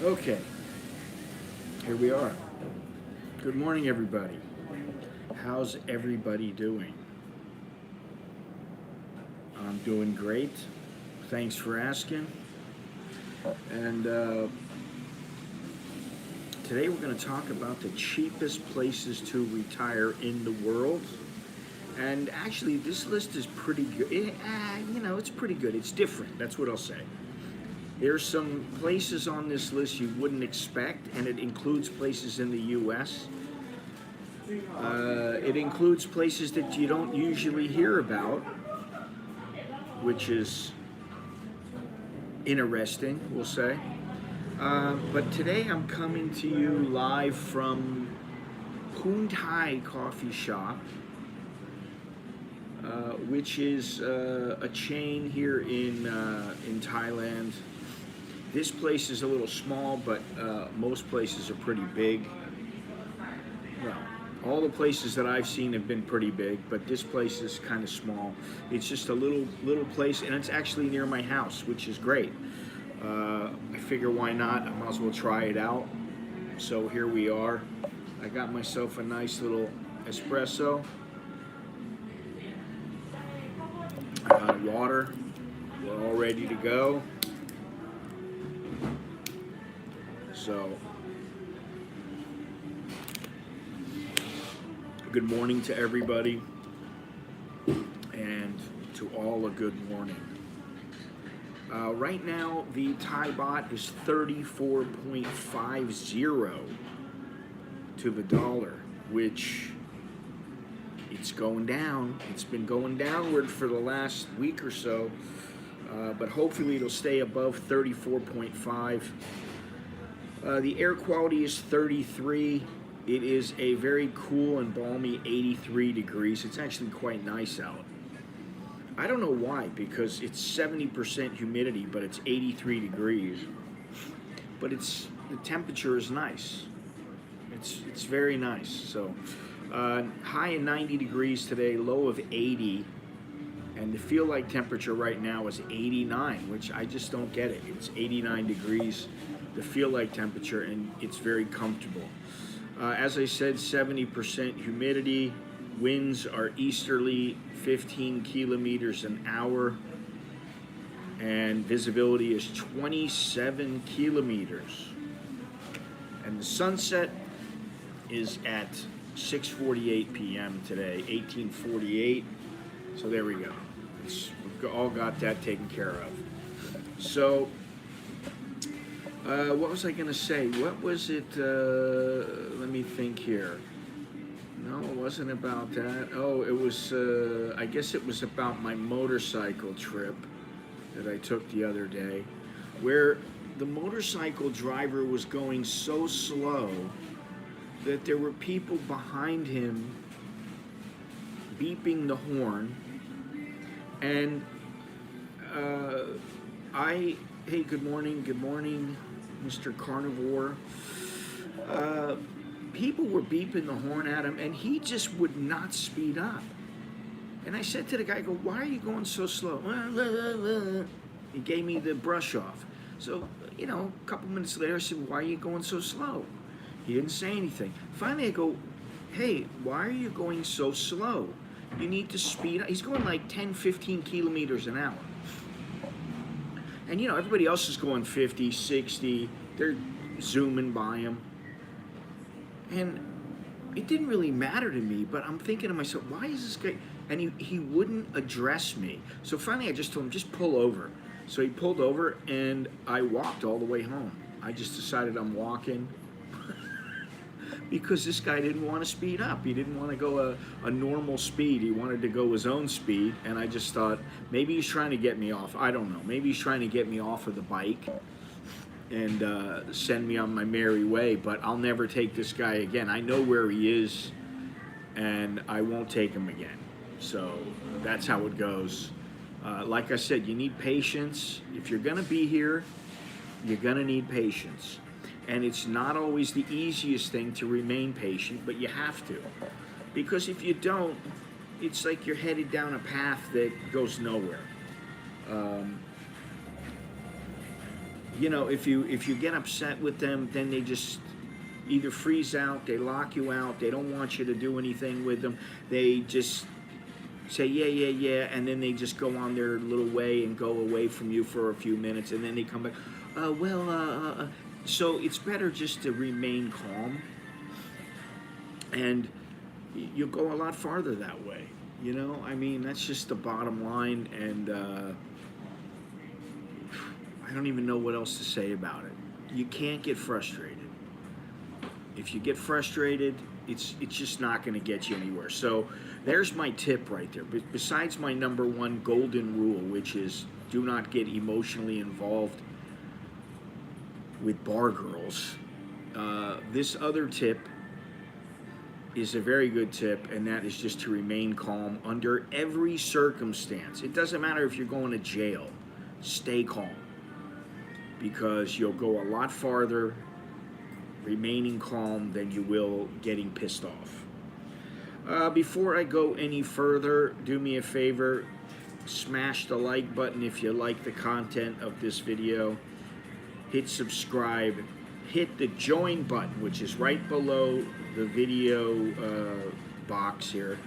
Okay, here we are. Good morning, everybody. How's everybody doing? I'm doing great. Thanks for asking. And today we're going to talk about the cheapest places to retire in the world. And actually, this list is pretty good. It's pretty good. It's different. That's what I'll say. There's some places on this list you wouldn't expect, and it includes places in the U.S. It includes places that you don't usually hear about, which is interesting, we'll say. But today I'm coming to you live from PunThai Coffee Shop, which is a chain here in Thailand. This place is a little small, but most places are pretty big. Well, all the places that I've seen have been pretty big, but this place is kind of small. It's just a little place, and it's actually near my house, which is great. I figure why not? I might as well try it out. So here we are. I got myself a nice little espresso. I got water. We're all ready to go. So, good morning to everybody, and to all a good morning. Right now, the Thai baht is 34.50 to the dollar, which it's going down. It's been going downward for the last week or so, but hopefully it'll stay above 34.5. The air quality is 33. It is a very cool and balmy 83 degrees. It's actually quite nice out. I don't know why, because it's 70% humidity, but it's 83 degrees. But the temperature is nice. It's very nice. So high of 90 degrees today, low of 80. And the feel like temperature right now is 89, which I just don't get it. It's 89 degrees, the feel like temperature, and it's very comfortable. As I said, 70% humidity. Winds are easterly, 15 kilometers an hour. And visibility is 27 kilometers. And the sunset is at 6:48 p.m. today, 1848. So there we go. We've all got that taken care of. So, what was I going to say? What was it? Let me think here. No, it wasn't about that. Oh, it was, I guess it was about my motorcycle trip that I took the other day, where the motorcycle driver was going so slow that there were people behind him beeping the horn. And hey, good morning, Mr. Carnivore. People were beeping the horn at him, and he just would not speed up. And I said to the guy, I go, why are you going so slow? He gave me the brush off. So, a couple minutes later, I said, why are you going so slow? He didn't say anything. Finally, I go, hey, why are you going so slow? You need to speed up. He's going like 10, 15 kilometers an hour. And everybody else is going 50, 60. They're zooming by him. And it didn't really matter to me, but I'm thinking to myself, why is this guy? And he wouldn't address me. So finally I just told him, just pull over. So he pulled over, and I walked all the way home. I just decided I'm walking. Because this guy didn't want to speed up. He didn't want to go a normal speed. He wanted to go his own speed. And I just thought, maybe he's trying to get me off. I don't know. Maybe he's trying to get me off of the bike and send me on my merry way. But I'll never take this guy again. I know where he is, and I won't take him again. So that's how it goes. Like I said, you need patience. If you're going to be here, you're going to need patience. And it's not always the easiest thing to remain patient, but you have to. Because if you don't, it's like you're headed down a path that goes nowhere. you know, if you get upset with them, then they just either freeze out, they lock you out, they don't want you to do anything with them. They just say yeah, yeah, yeah, and then they just go on their little way and go away from you for a few minutes, and then they come back. So it's better just to remain calm, and you'll go a lot farther that way. You know, I mean, that's just the bottom line, and I don't even know what else to say about it. You can't get frustrated. If you get frustrated, it's just not going to get you anywhere. So there's my tip right there. Besides my number one golden rule, which is do not get emotionally involved with bar girls, this other tip is a very good tip, and that is just to remain calm under every circumstance. It doesn't matter if you're going to jail. Stay calm, because you'll go a lot farther remaining calm than you will getting pissed off. Before I go any further, do me a favor, smash the like button if you like the content of this video. Hit subscribe, hit the join button, which is right below the video box here,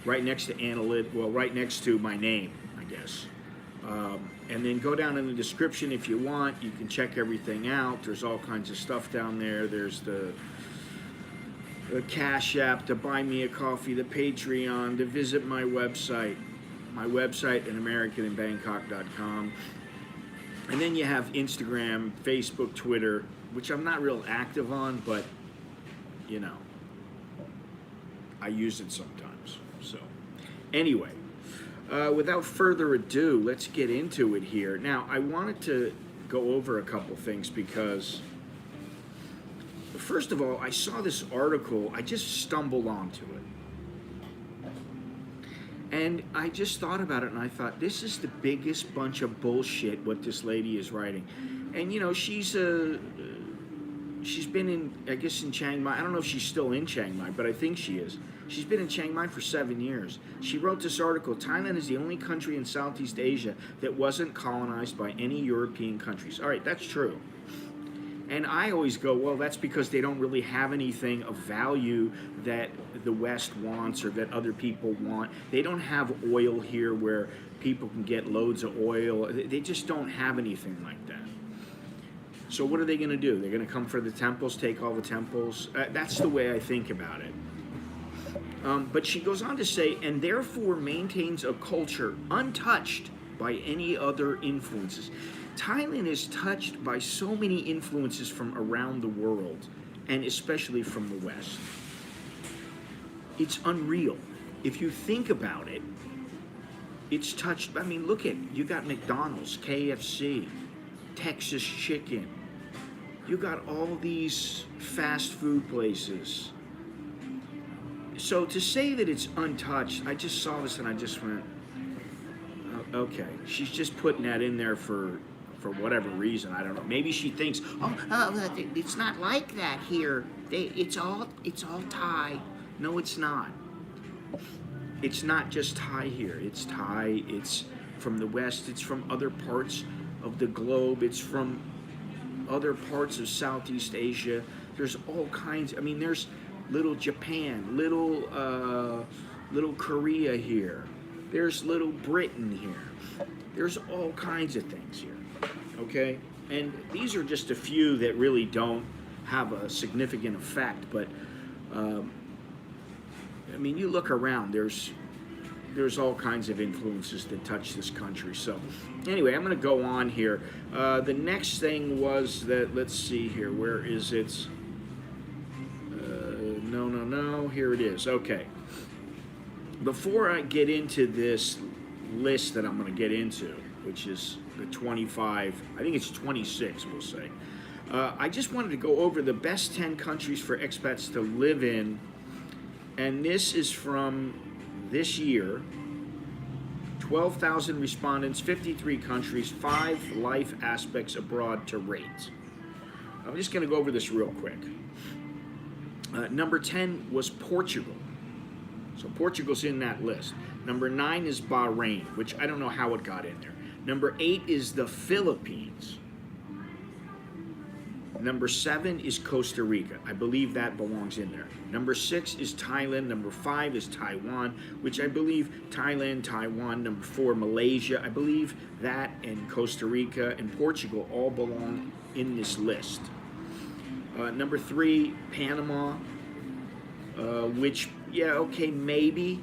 right next to right next to my name, I guess. And then go down in the description if you want. You can check everything out. There's all kinds of stuff down there. There's the Cash App, to buy me a coffee, the Patreon, to visit my website at americaninbangkok.com. And then you have Instagram, Facebook, Twitter, which I'm not real active on, but, you know, I use it sometimes. So, anyway. Without further ado, let's get into it here. Now, I wanted to go over a couple things because, first of all, I saw this article. I just stumbled onto it. And I just thought about it, and I thought, this is the biggest bunch of bullshit what this lady is writing. And, you know, she's been in, I guess, in Chiang Mai. I don't know if she's still in Chiang Mai, but I think she is. She's been in Chiang Mai for 7 years. She wrote this article, Thailand is the only country in Southeast Asia that wasn't colonized by any European countries. All right, that's true. And I always go, well, that's because they don't really have anything of value that the West wants or that other people want. They don't have oil here where people can get loads of oil. They just don't have anything like that. So what are they going to do? They're going to come for the temples, take all the temples? That's the way I think about it. But she goes on to say, and therefore maintains a culture untouched by any other influences. Thailand is touched by so many influences from around the world, and especially from the West. It's unreal. If you think about it, it's touched. I mean, look at, you got McDonald's, KFC, Texas Chicken. You got all these fast food places. So to say that it's untouched, I just saw this and I just went, okay, she's just putting that in there for whatever reason. I don't know. Maybe she thinks, it's not like that here. It's all Thai. No, it's not. It's not just Thai here. It's Thai. It's from the West. It's from other parts of the globe. It's from other parts of Southeast Asia. There's all kinds. I mean, there's little Japan, little Korea here. There's little Britain here. There's all kinds of things here, okay? And these are just a few that really don't have a significant effect, but I mean, you look around, there's all kinds of influences that touch this country. So anyway, I'm going to go on here. The next thing was that, let's see here, where is it? No, here it is. Okay. Before I get into this list that I'm going to get into, which is the 25, I think it's 26, we'll say, I just wanted to go over the best 10 countries for expats to live in, and this is from this year. 12,000 respondents, 53 countries, 5 life aspects abroad to rate. I'm just going to go over this real quick. Number 10 was Portugal. So Portugal's in that list. Number 9 is Bahrain, which I don't know how it got in there. Number 8 is the Philippines. Number 7 is Costa Rica. I believe that belongs in there. Number 6 is Thailand. Number 5 is Taiwan, which I believe Thailand, Taiwan. Number 4, Malaysia. I believe that and Costa Rica and Portugal all belong in this list. Number 3, Panama, which, yeah, okay, maybe.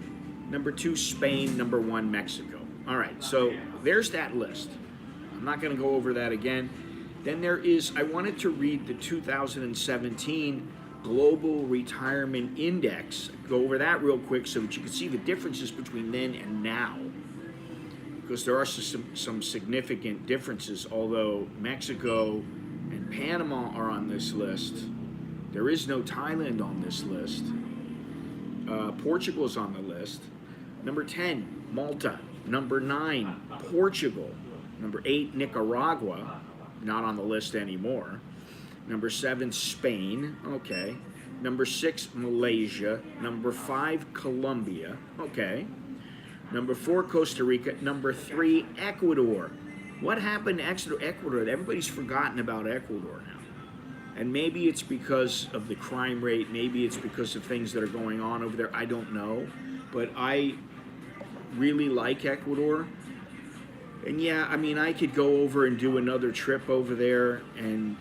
Number 2, Spain. Number 1, Mexico. All right, so there's that list. I'm not going to go over that again. Then there is, I wanted to read the 2017 Global Retirement Index. Go over that real quick so that you can see the differences between then and now. Because there are some significant differences, although Mexico and Panama are on this list. There is no Thailand on this list. Portugal is on the list. Number 10, Malta. Number 9, Portugal. Number 8, Nicaragua. Not on the list anymore. Number 7, Spain. Okay. Number 6, Malaysia. Number 5, Colombia. Okay. Number 4, Costa Rica. Number 3, Ecuador. What happened to Ecuador? Everybody's forgotten about Ecuador now. And maybe it's because of the crime rate. Maybe it's because of things that are going on over there. I don't know. But I really like Ecuador. And yeah, I mean, I could go over and do another trip over there and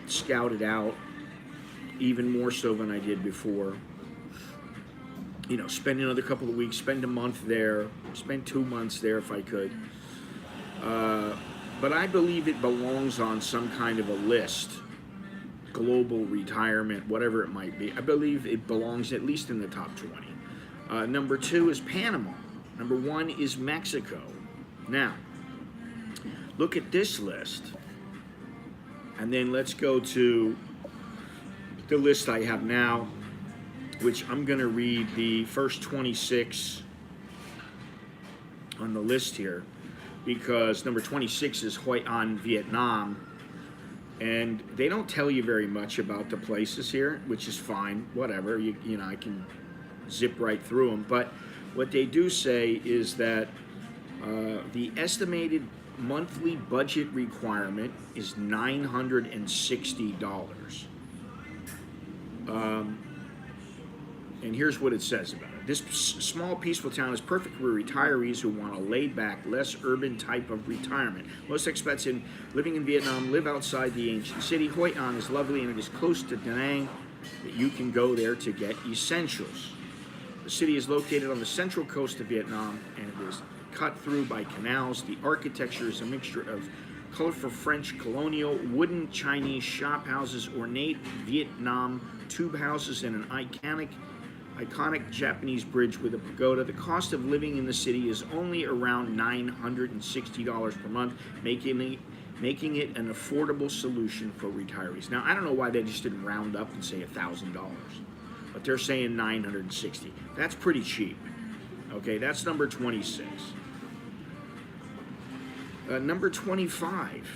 scout it out even more so than I did before. You know, spend another couple of weeks, spend a month there, spend 2 months there if I could. But I believe it belongs on some kind of a list, global retirement, whatever it might be. I believe it belongs at least in the top 20. Number 2 is Panama. Number 1 is Mexico. Now, look at this list, and then let's go to the list I have now, which I'm going to read the first 26 on the list here, because number 26 is Hoi An, Vietnam, and they don't tell you very much about the places here, which is fine, whatever, you know, I can zip right through them, but what they do say is that the estimated monthly budget requirement is $960. And here's what it says about it. This small, peaceful town is perfect for retirees who want a laid-back, less urban type of retirement. Most expats living in Vietnam live outside the ancient city. Hoi An is lovely and it is close to Da Nang, that you can go there to get essentials. The city is located on the central coast of Vietnam and it is cut through by canals. The architecture is a mixture of colorful French colonial, wooden Chinese shop houses, ornate Vietnam tube houses, and an iconic Japanese bridge with a pagoda. The cost of living in the city is only around $960 per month, making it an affordable solution for retirees. Now, I don't know why they just didn't round up and say $1,000, but they're saying $960. That's pretty cheap. Okay, that's number 26. Number 25,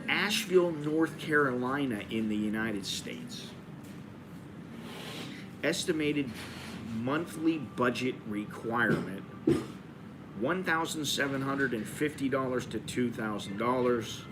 Asheville, North Carolina in the United States. Estimated monthly budget requirement, $1,750 to $2,000.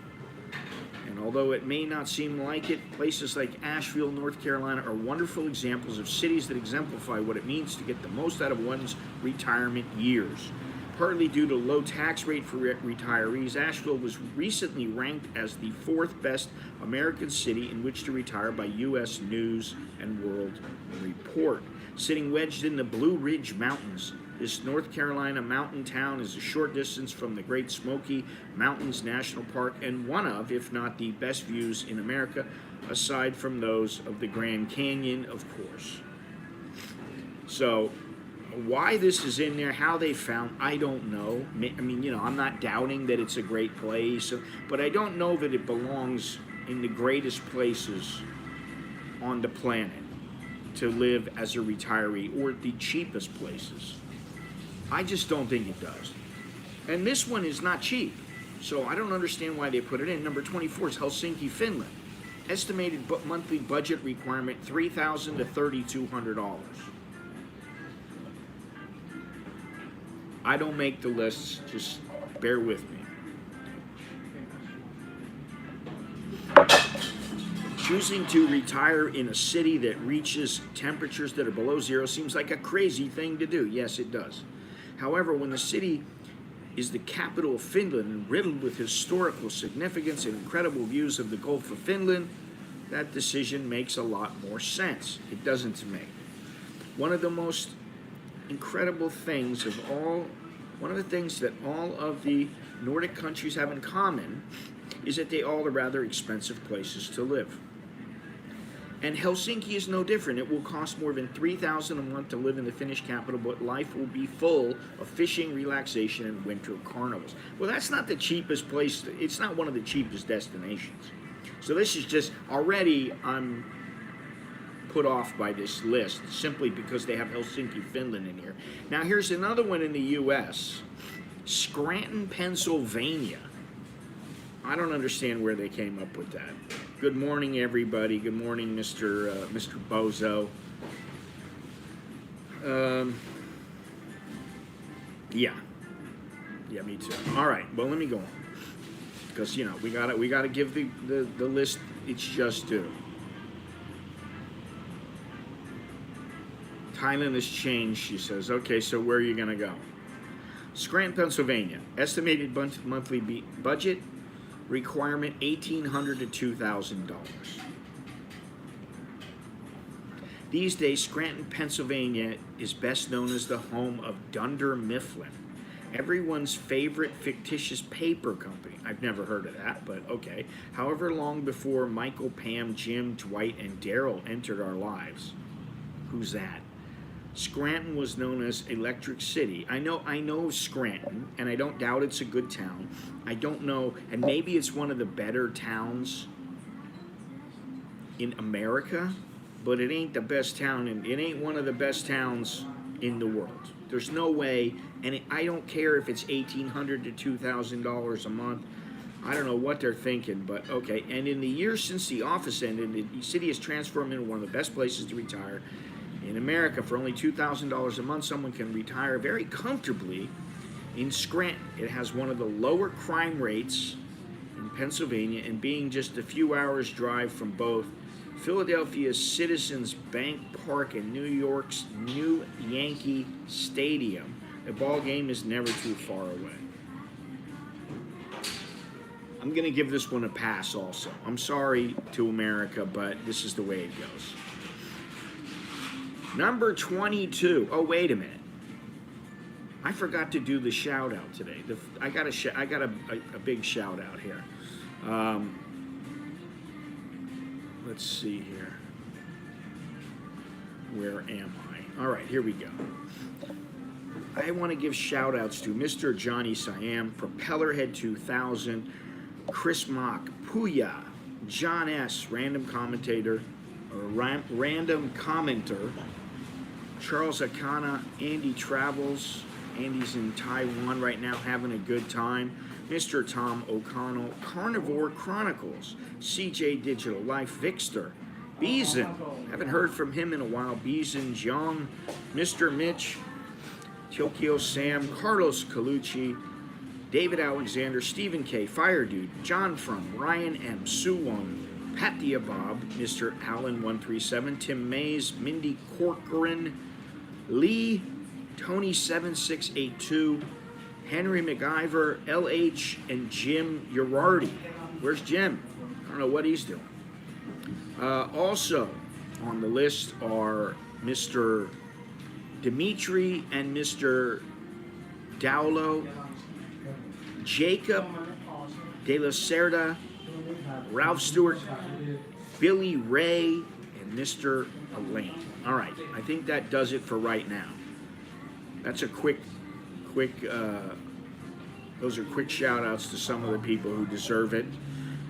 And although it may not seem like it, places like Asheville, North Carolina are wonderful examples of cities that exemplify what it means to get the most out of one's retirement years. Partly due to low tax rate for retirees, Asheville was recently ranked as the 4th best American city in which to retire by U.S. News and World Report. Sitting wedged in the Blue Ridge Mountains, this North Carolina mountain town is a short distance from the Great Smoky Mountains National Park and one of, if not the best views in America, aside from those of the Grand Canyon, of course. So, why this is in there, how they found, I don't know. I mean, you know, I'm not doubting that it's a great place, but I don't know that it belongs in the greatest places on the planet to live as a retiree, or the cheapest places. I just don't think it does. And this one is not cheap, so I don't understand why they put it in. Number 24 is Helsinki, Finland. Estimated monthly budget requirement, $3,000 to $3,200. I don't make the lists, just bear with me. Choosing to retire in a city that reaches temperatures that are below zero seems like a crazy thing to do. Yes, it does. However, when the city is the capital of Finland and riddled with historical significance and incredible views of the Gulf of Finland, that decision makes a lot more sense. It doesn't to me. One of the most incredible things of all, one of the things that all of the Nordic countries have in common is that they all are rather expensive places to live. And Helsinki is no different. It will cost more than $3,000 a month to live in the Finnish capital, but life will be full of fishing, relaxation, and winter carnivals. Well, that's not the cheapest place. It's not one of the cheapest destinations. So this is just, already I'm put off by this list simply because they have Helsinki, Finland in here. Now here's another one in the U.S., Scranton, Pennsylvania. I don't understand where they came up with that. Good morning, everybody. Good morning, Mr. Bozo. Yeah, me too. All right, well, let me go on, because we gotta give the list its just due. Thailand has changed, she says. Okay, so where are you gonna go? Scranton, Pennsylvania. Estimated monthly budget requirement $1,800 to $2,000. These days, Scranton, Pennsylvania is best known as the home of Dunder Mifflin, everyone's favorite fictitious paper company. I've never heard of that, but okay. However long before Michael, Pam, Jim, Dwight, and Daryl entered our lives. Who's that? Scranton was known as Electric City. I know Scranton, and I don't doubt it's a good town. I don't know, and maybe it's one of the better towns in America, but it ain't the best town, and it ain't one of the best towns in the world. There's no way, and I don't care if it's $1,800 to $2,000 a month. I don't know what they're thinking, but okay. And in the years since the office ended, the city has transformed into one of the best places to retire. In America, for only $2,000 a month, someone can retire very comfortably in Scranton. It has one of the lower crime rates in Pennsylvania, and being just a few hours' drive from both Philadelphia's Citizens Bank Park and New York's new Yankee Stadium, a ball game is never too far away. I'm going to give this one a pass also. I'm sorry to America, but this is the way it goes. Number 22. Oh, wait a minute. I forgot to do the shout out today. I got a big shout out here. Let's see here. Where am I? All right, here we go. I want to give shout outs to Mr. Johnny Siam, Propellerhead 2000, Chris Mock, Puya, John S., random commentator, or random commenter, Charles Akana, Andy Travels. Andy's in Taiwan right now having a good time. Mr. Tom O'Connell, Carnivore Chronicles, CJ Digital Life, Vixter, Beeson, haven't heard from him in a while, Beeson, Jong, Mr. Mitch, Tokyo Sam, Carlos Colucci, David Alexander, Stephen K, Fire Dude, John From, Ryan M, Suwon, Patia Bob, Mr. Allen 137, Tim Mays, Mindy Corcoran, Lee, Tony 7682, Henry McIver, LH, and Jim Urardi. Where's Jim? I don't know what he's doing. Also on the list are Mr. Dimitri and Mr. Daulo, Jacob De La Cerda, Ralph Stewart, Billy Ray, and Mr. Elaine. All right, I think that does it for right now. That's a quick, those are quick shout outs to some of the people who deserve it.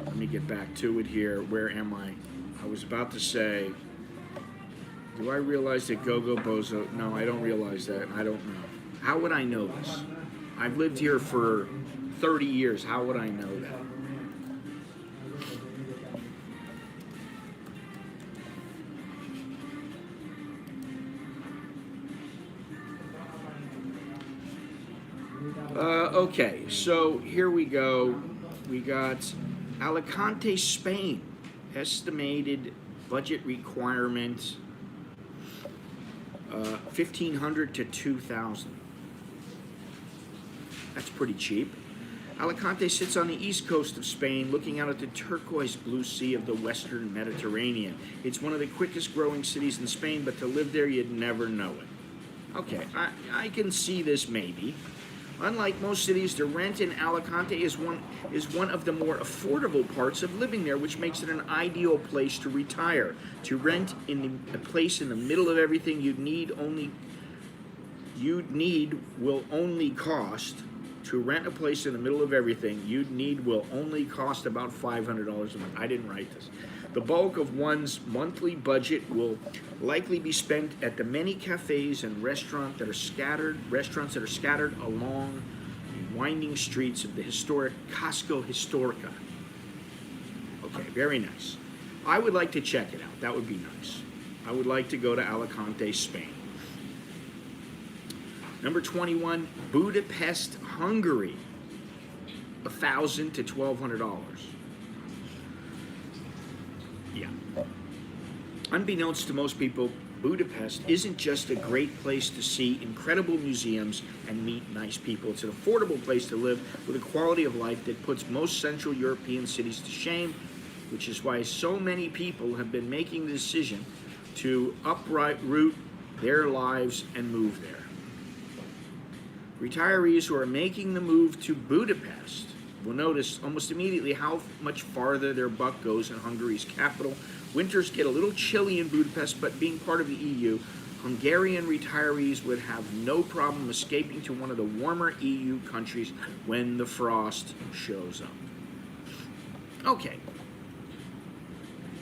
Let me get back to it here. Where am I? I was about to say, do I realize that Go-Go Bozo? No, I don't realize that. I don't know. How would I know this? I've lived here for 30 years. How would I know that? Okay, so here we go. We got Alicante, Spain. estimated budget requirement, 1,500 to 2,000. That's pretty cheap. Alicante sits on the east coast of Spain, looking out at the turquoise blue sea of the western Mediterranean. It's one of the quickest growing cities in Spain, but to live there, you'd never know it. Okay, I can see this maybe. Unlike most cities, the rent in Alicante is one of the more affordable parts of living there, which makes it an ideal place to retire. To rent in a place in the middle of everything will only cost about $500 a month. I didn't write this. The bulk of one's monthly budget will likely be spent at the many cafes and restaurants that are scattered along the winding streets of the historic Casco Historica. Okay, very nice. I would like to check it out. That would be nice. I would like to go to Alicante, Spain. Number 21, Budapest, Hungary. $1,000 to $1,200. Yeah. Unbeknownst to most people, Budapest isn't just a great place to see incredible museums and meet nice people. It's an affordable place to live with a quality of life that puts most Central European cities to shame, which is why so many people have been making the decision to uproot their lives and move there. Retirees who are making the move to Budapest will notice almost immediately how much farther their buck goes in Hungary's capital. Winters get a little chilly in Budapest, but being part of the EU, Hungarian retirees would have no problem escaping to one of the warmer EU countries when the frost shows up. Okay.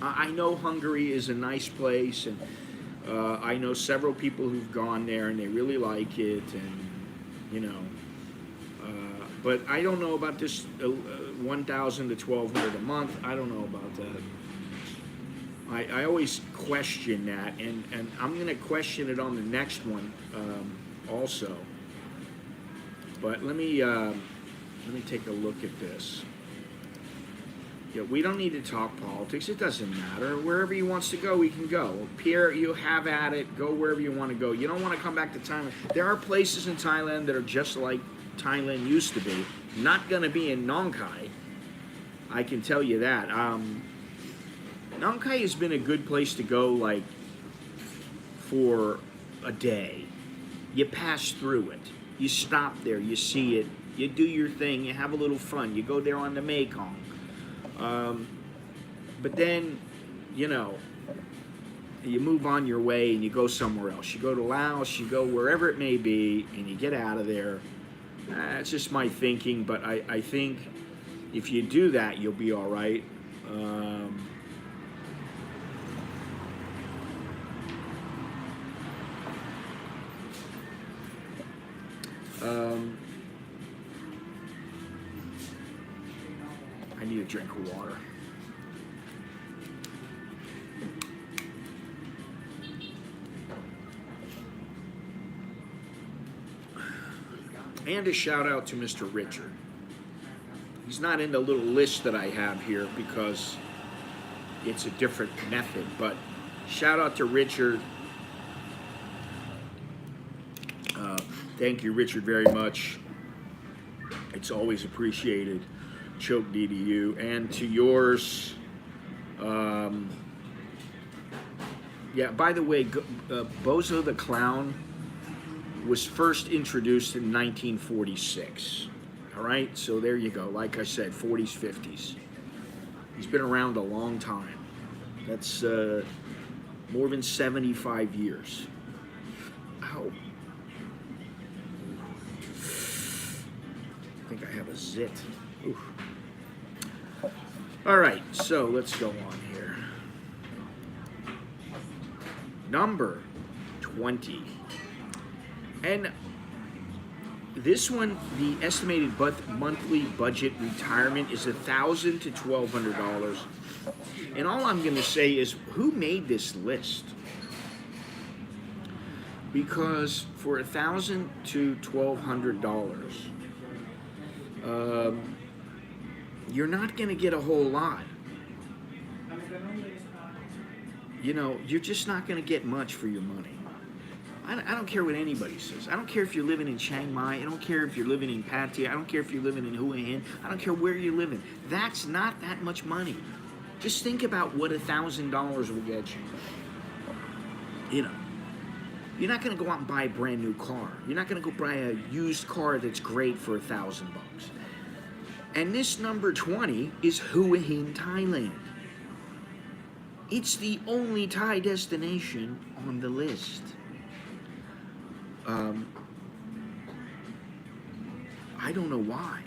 I know Hungary is a nice place, and I know several people who've gone there and they really like it, and but I don't know about this $1,000 to $1,200 a month. I don't know about that. I always question that, and I'm going to question it on the next one also. But let me take a look at this. Yeah, we don't need to talk politics. It doesn't matter. Wherever he wants to go, he can go. Pierre, you have at it. Go wherever you want to go. You don't want to come back to Thailand. There are places in Thailand that are just like Thailand used to be. Not going to be in Nong Khai. I can tell you that. Nong Khai has been a good place to go, like, for a day. You pass through it. You stop there. You see it. You do your thing. You have a little fun. You go there on the Mekong. But then, you move on your way and you go somewhere else. You go to Laos, you go wherever it may be, and you get out of there. It's just my thinking, but I think if you do that, you'll be all right. I need a drink of water. And a shout out to Mr. Richard. He's not in the little list that I have here because it's a different method, but shout out to Richard. Thank you, Richard, very much. It's always appreciated. Choke D to you and to yours. Yeah, by the way, Bozo the Clown was first introduced in 1946. All right, so there you go. Like I said, 40s, 50s. He's been around a long time. That's more than 75 years. Ow. I think I have a zit. Oof. All right, so let's go on here. Number 20. And this one, the estimated monthly budget retirement is $1,000 to $1,200. And all I'm going to say is, who made this list? Because for $1,000 to $1,200, you're not going to get a whole lot. you're just not going to get much for your money. I don't care what anybody says. I don't care if you're living in Chiang Mai. I don't care if you're living in Pattaya. I don't care if you're living in Hua Hin. I don't care where you're living. That's not that much money. Just think about what $1,000 will get you. You're not going to go out and buy a brand new car. You're not going to go buy a used car that's great for $1,000. And this number 20 is Hua Hin, Thailand. It's the only Thai destination on the list. I don't know why.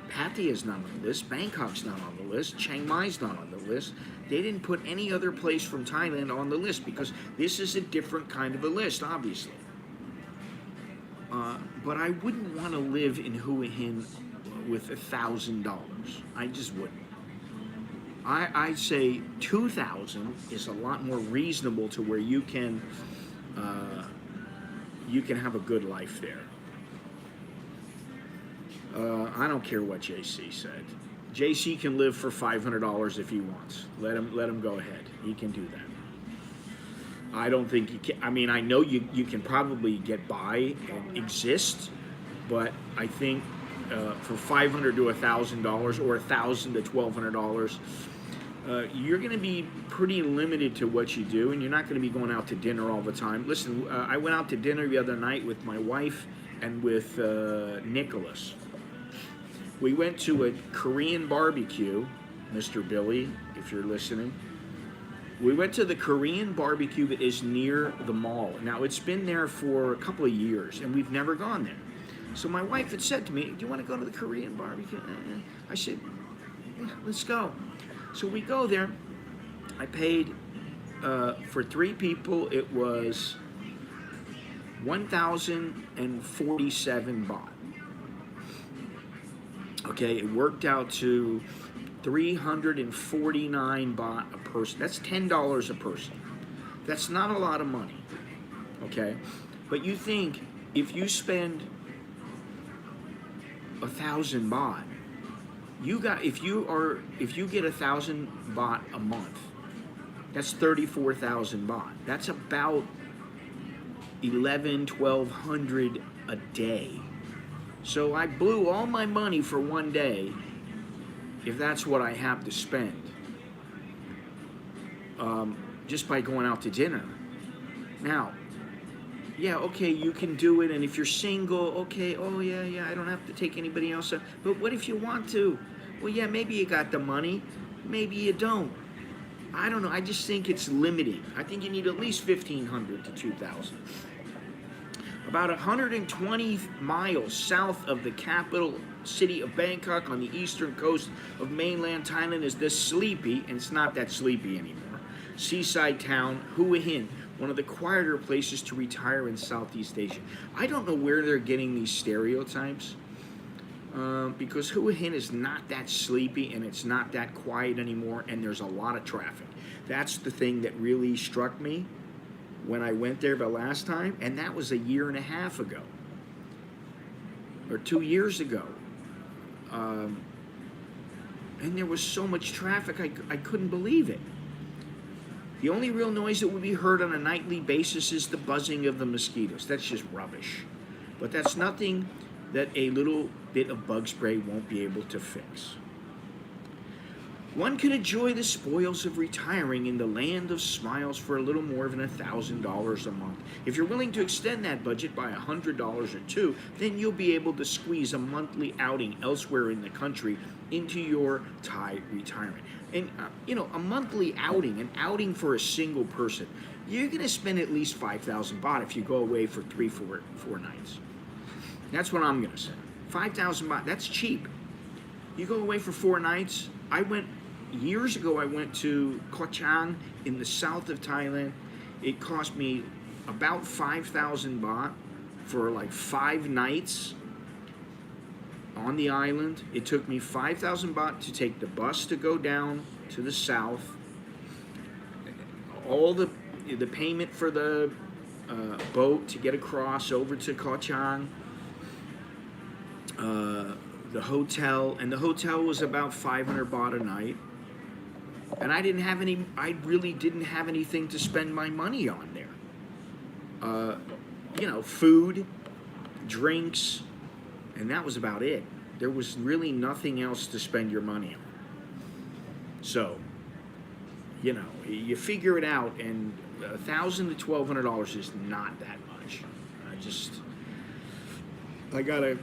Pattaya's not on the list. Bangkok's not on the list. Chiang Mai's not on the list. They didn't put any other place from Thailand on the list because this is a different kind of a list, obviously. But I wouldn't want to live in Hua Hin with $1,000. I just wouldn't. I'd say 2,000 is a lot more reasonable to where you can have a good life there. I don't care what JC said. JC can live for $500 if he wants. Let him go ahead. He can do that. I don't think you can. I mean, I know you can probably get by and exist, but I think for $500 to $1,000 or $1,000 to $1,200, you're going to be pretty limited to what you do, and you're not going to be going out to dinner all the time. Listen, I went out to dinner the other night with my wife and with Nicholas. We went to a Korean barbecue, Mr. Billy, if you're listening. We went to the Korean barbecue that is near the mall. Now, it's been there for a couple of years, and we've never gone there. So my wife had said to me, do you want to go to the Korean barbecue? I said, yeah, let's go. So we go there. I paid, for 3 people, it was 1,047 baht. Okay, it worked out to 349 baht a person. That's $10 a person. That's not a lot of money. Okay, but you think if you spend 1,000 baht, if you get 1,000 baht a month, that's 34,000 baht. That's about 1,200 a day. So I blew all my money for one day, if that's what I have to spend, just by going out to dinner. Now, yeah, okay, you can do it, and if you're single, okay, oh yeah, I don't have to take anybody else out. But what if you want to? Well, yeah, maybe you got the money, maybe you don't. I don't know, I just think it's limiting. I think you need at least 1,500 to 2,000. About 120 miles south of the capital city of Bangkok on the eastern coast of mainland Thailand is the sleepy, and it's not that sleepy anymore, seaside town Hua Hin, one of the quieter places to retire in Southeast Asia. I don't know where they're getting these stereotypes, because Hua Hin is not that sleepy and it's not that quiet anymore, and there's a lot of traffic. That's the thing that really struck me when I went there the last time, and that was 1.5 years ago, or 2 years ago. And there was so much traffic, I couldn't believe it. The only real noise that would be heard on a nightly basis is the buzzing of the mosquitoes. That's just rubbish. But that's nothing that a little bit of bug spray won't be able to fix. One can enjoy the spoils of retiring in the land of smiles for a little more than $1,000 a month. If you're willing to extend that budget by $100 or $2, then you'll be able to squeeze a monthly outing elsewhere in the country into your Thai retirement. And, a monthly outing, an outing for a single person, you're going to spend at least 5,000 baht if you go away for 4 nights. That's what I'm going to say. 5,000 baht, that's cheap. You go away for 4 nights. Years ago, I went to Koh Chang in the south of Thailand. It cost me about 5,000 baht for like 5 nights on the island. It took me 5,000 baht to take the bus to go down to the south. All the payment for the boat to get across over to Koh Chang. The hotel was about 500 baht a night. And I really didn't have anything to spend my money on there. Food, drinks, and that was about it. There was really nothing else to spend your money on. So, you figure it out, and $1,000 to $1,200 is not that much. I gotta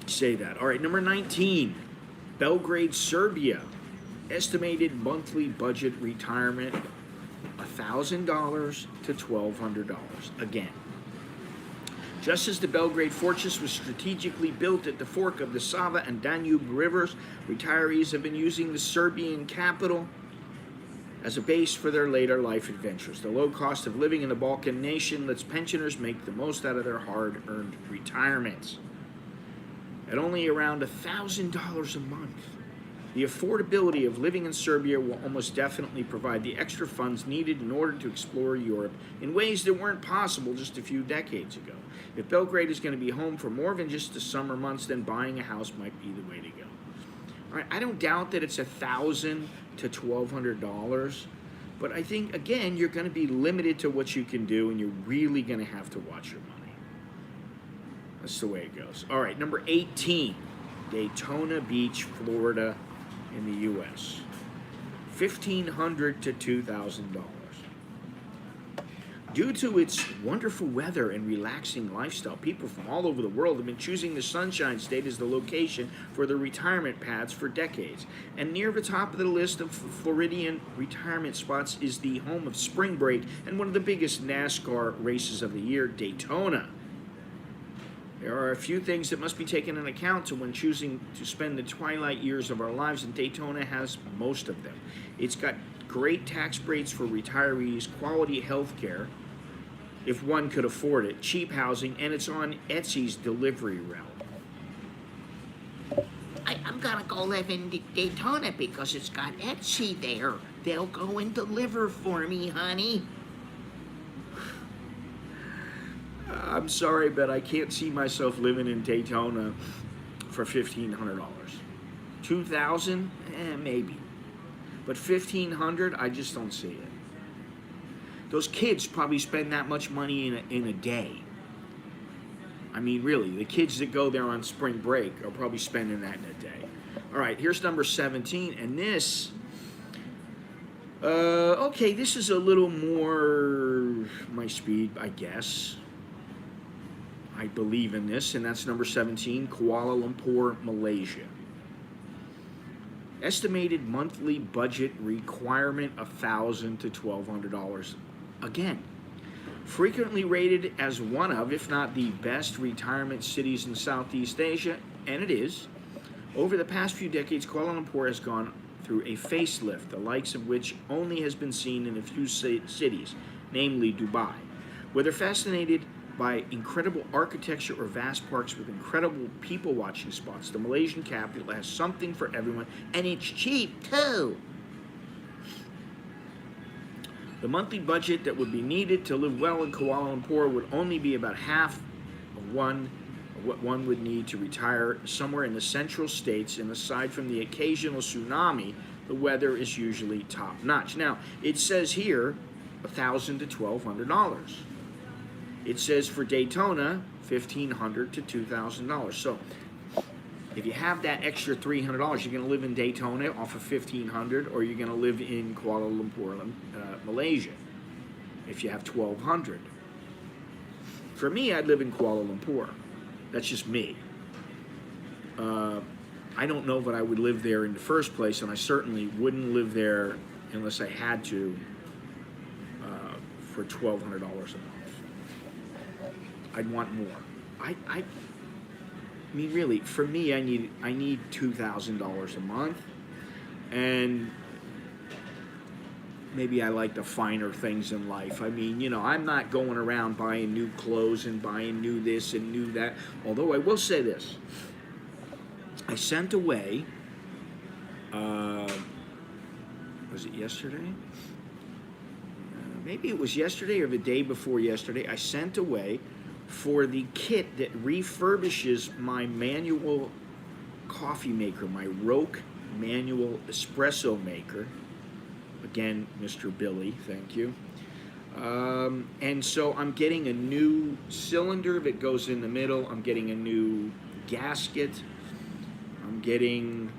say that. All right, number 19, Belgrade, Serbia. Estimated monthly budget retirement, $1,000 to $1,200. Again, just as the Belgrade Fortress was strategically built at the fork of the Sava and Danube rivers, retirees have been using the Serbian capital as a base for their later life adventures. The low cost of living in the Balkan nation lets pensioners make the most out of their hard-earned retirements. At only around $1,000 a month, the affordability of living in Serbia will almost definitely provide the extra funds needed in order to explore Europe in ways that weren't possible just a few decades ago. If Belgrade is going to be home for more than just the summer months, then buying a house might be the way to go. All right, I don't doubt that it's $1,000 to $1,200, but I think, again, you're going to be limited to what you can do, and you're really going to have to watch your money. That's the way it goes. All right, number 18, Daytona Beach, Florida, in the U.S. $1,500 to $2,000. Due to its wonderful weather and relaxing lifestyle, people from all over the world have been choosing the Sunshine State as the location for their retirement paths for decades. And near the top of the list of Floridian retirement spots is the home of spring break and one of the biggest NASCAR races of the year, Daytona. There are a few things that must be taken into account when choosing to spend the twilight years of our lives, and Daytona has most of them. It's got great tax breaks for retirees, quality health care, if one could afford it, cheap housing, and it's on Etsy's delivery route. I'm gonna go live in Daytona because it's got Etsy there. They'll go and deliver for me, honey. I'm sorry, but I can't see myself living in Daytona for $1,500. $2,000, maybe, but $1,500, I just don't see it. Those kids probably spend that much money in a day. I mean, really, the kids that go there on spring break are probably spending that in a day. All right, here's number 17, and this. Okay, this is a little more my speed, I guess. I believe in this, and that's number 17, Kuala Lumpur, Malaysia. Estimated monthly budget requirement, $1,000 to $1,200. Again, frequently rated as one of, if not the best retirement cities in Southeast Asia, and it is. Over the past few decades, Kuala Lumpur has gone through a facelift, the likes of which only has been seen in a few cities, namely Dubai. Whether fascinated by incredible architecture or vast parks with incredible people-watching spots, the Malaysian capital has something for everyone, and it's cheap, too. The monthly budget that would be needed to live well in Kuala Lumpur would only be about half of what one would need to retire somewhere in the central states, and aside from the occasional tsunami, the weather is usually top-notch. Now, it says here $1,000 to $1,200. It says for Daytona, $1,500 to $2,000. So if you have that extra $300, you're going to live in Daytona off of $1,500, or you're going to live in Kuala Lumpur, Malaysia, if you have $1,200. For me, I'd live in Kuala Lumpur. That's just me. I don't know that I would live there in the first place, and I certainly wouldn't live there unless I had to for $1,200 a month. I'd want more. I mean, really, for me, I need $2,000 a month, and maybe I like the finer things in life. I mean, I'm not going around buying new clothes and buying new this and new that. Although I will say this, I sent away. Was it yesterday? Maybe it was yesterday or the day before yesterday. I sent away for the kit that refurbishes my manual coffee maker, my Roke manual espresso maker. Again, Mr. Billy, thank you. And so I'm getting a new cylinder that goes in the middle. I'm getting a new gasket. I'm getting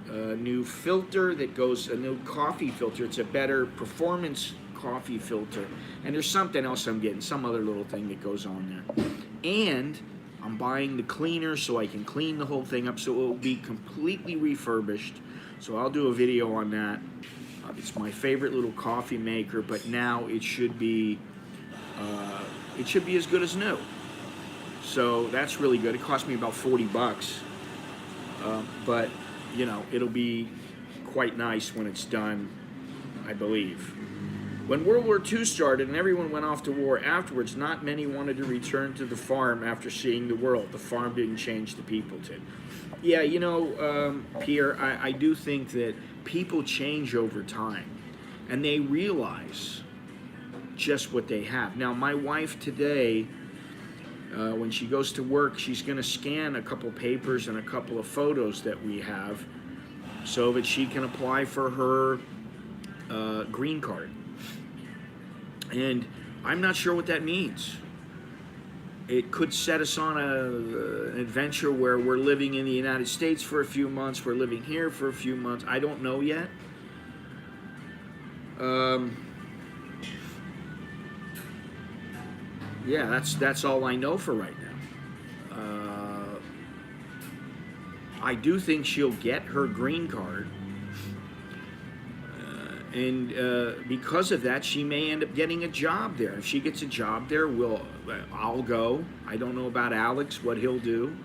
a new filter that goes, a new coffee filter. It's a better performance coffee filter. And there's something else I'm getting, some other little thing that goes on there. And I'm buying the cleaner so I can clean the whole thing up so it will be completely refurbished. So I'll do a video on that. It's my favorite little coffee maker, but now it should be as good as new. So that's really good. It cost me about 40 bucks, but you know, it'll be quite nice when it's done, I believe. When World War II started and everyone went off to war afterwards, not many wanted to return to the farm after seeing the world. The farm didn't change, the people did. Yeah, you know, Pierre, I do think that people change over time and they realize just what they have. Now, my wife today, when she goes to work, she's going to scan a couple papers and a couple of photos that we have so that she can apply for her green card. And I'm not sure what that means. It could set us on an adventure where we're living in the United States for a few months, we're living here for a few months. I don't know yet. Yeah, that's all I know for right now. I do think she'll get her green card. And because of that, she may end up getting a job there. If she gets a job there, I'll go. I don't know about Alex, what he'll do.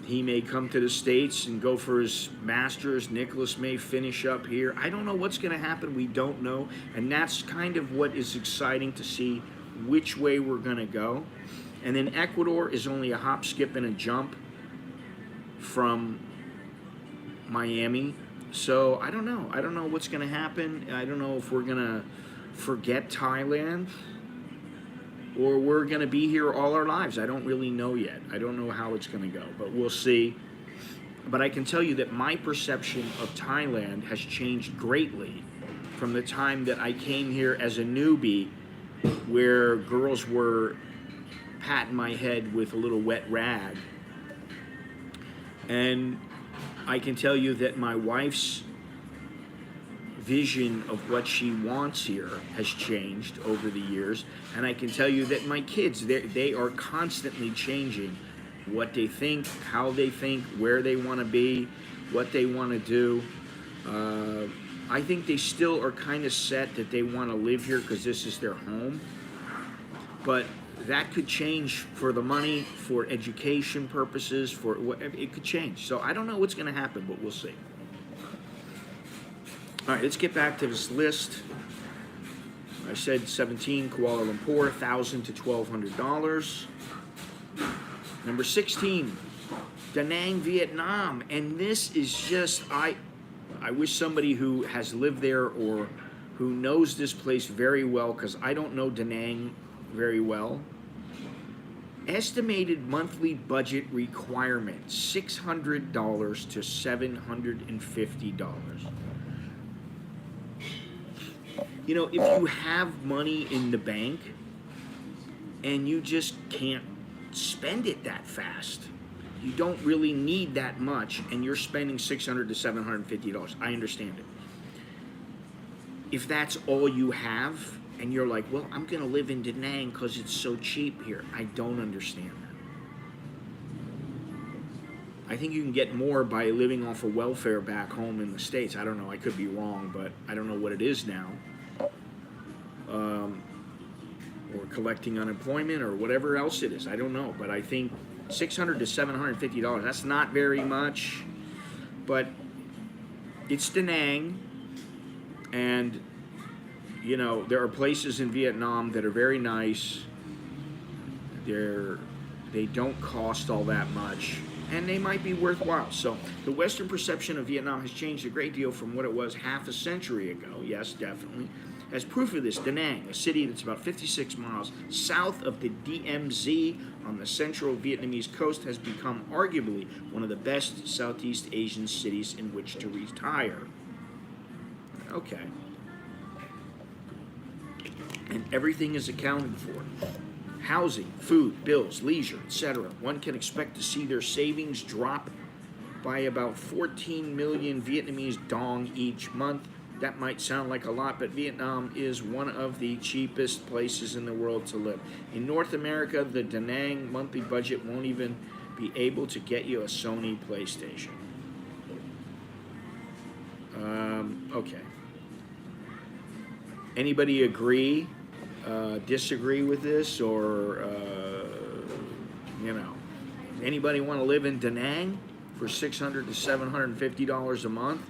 He may come to the States and go for his master's. Nicholas may finish up here. I don't know what's going to happen. We don't know. And that's kind of what is exciting to see which way we're going to go. And then Ecuador is only a hop, skip, and a jump from Miami. So I don't know. I don't know what's going to happen. I don't know if we're going to forget Thailand or we're going to be here all our lives. I don't really know yet. I don't know how it's going to go, but we'll see. But I can tell you that my perception of Thailand has changed greatly from the time that I came here as a newbie, where girls were patting my head with a little wet rag. And I can tell you that my wife's vision of what she wants here has changed over the years. And I can tell you that my kids, they are constantly changing what they think, how they think, where they want to be, what they want to do. I think they still are kind of set that they want to live here because this is their home. But that could change for the money, for education purposes, for whatever. It could change. So I don't know what's going to happen, but we'll see. All right, let's get back to this list. I said 17, Kuala Lumpur, $1,000 to $1,200. Number 16, Da Nang, Vietnam. And this is just, I wish somebody who has lived there or who knows this place very well, because I don't know Da Nang very well. Estimated monthly budget requirement, $600 to $750. You know, if you have money in the bank and you just can't spend it that fast, you don't really need that much, and you're spending $600 to $750. I understand it. If that's all you have, and you're like, well, I'm going to live in Da Nang because it's so cheap here, I don't understand that. I think you can get more by living off of welfare back home in the States. I don't know. I could be wrong, but I don't know what it is now. Or collecting unemployment or whatever else it is. I don't know. But I think $600 to $750, that's not very much. But it's Da Nang. And, you know, there are places in Vietnam that are very nice. They don't cost all that much. And they might be worthwhile. So the Western perception of Vietnam has changed a great deal from what it was half a century ago. Yes, definitely. As proof of this, Da Nang, a city that's about 56 miles south of the DMZ, on the central Vietnamese coast has become arguably one of the best Southeast Asian cities in which to retire. Okay. And everything is accounted for. Housing, food, bills, leisure, etc. One can expect to see their savings drop by about 14 million Vietnamese dong each month. That might sound like a lot, but Vietnam is one of the cheapest places in the world to live. In North America, the Da Nang monthly budget won't even be able to get you a Sony PlayStation. Okay. Anybody agree, disagree with this, or, anybody want to live in Da Nang for $600 to $750 a month?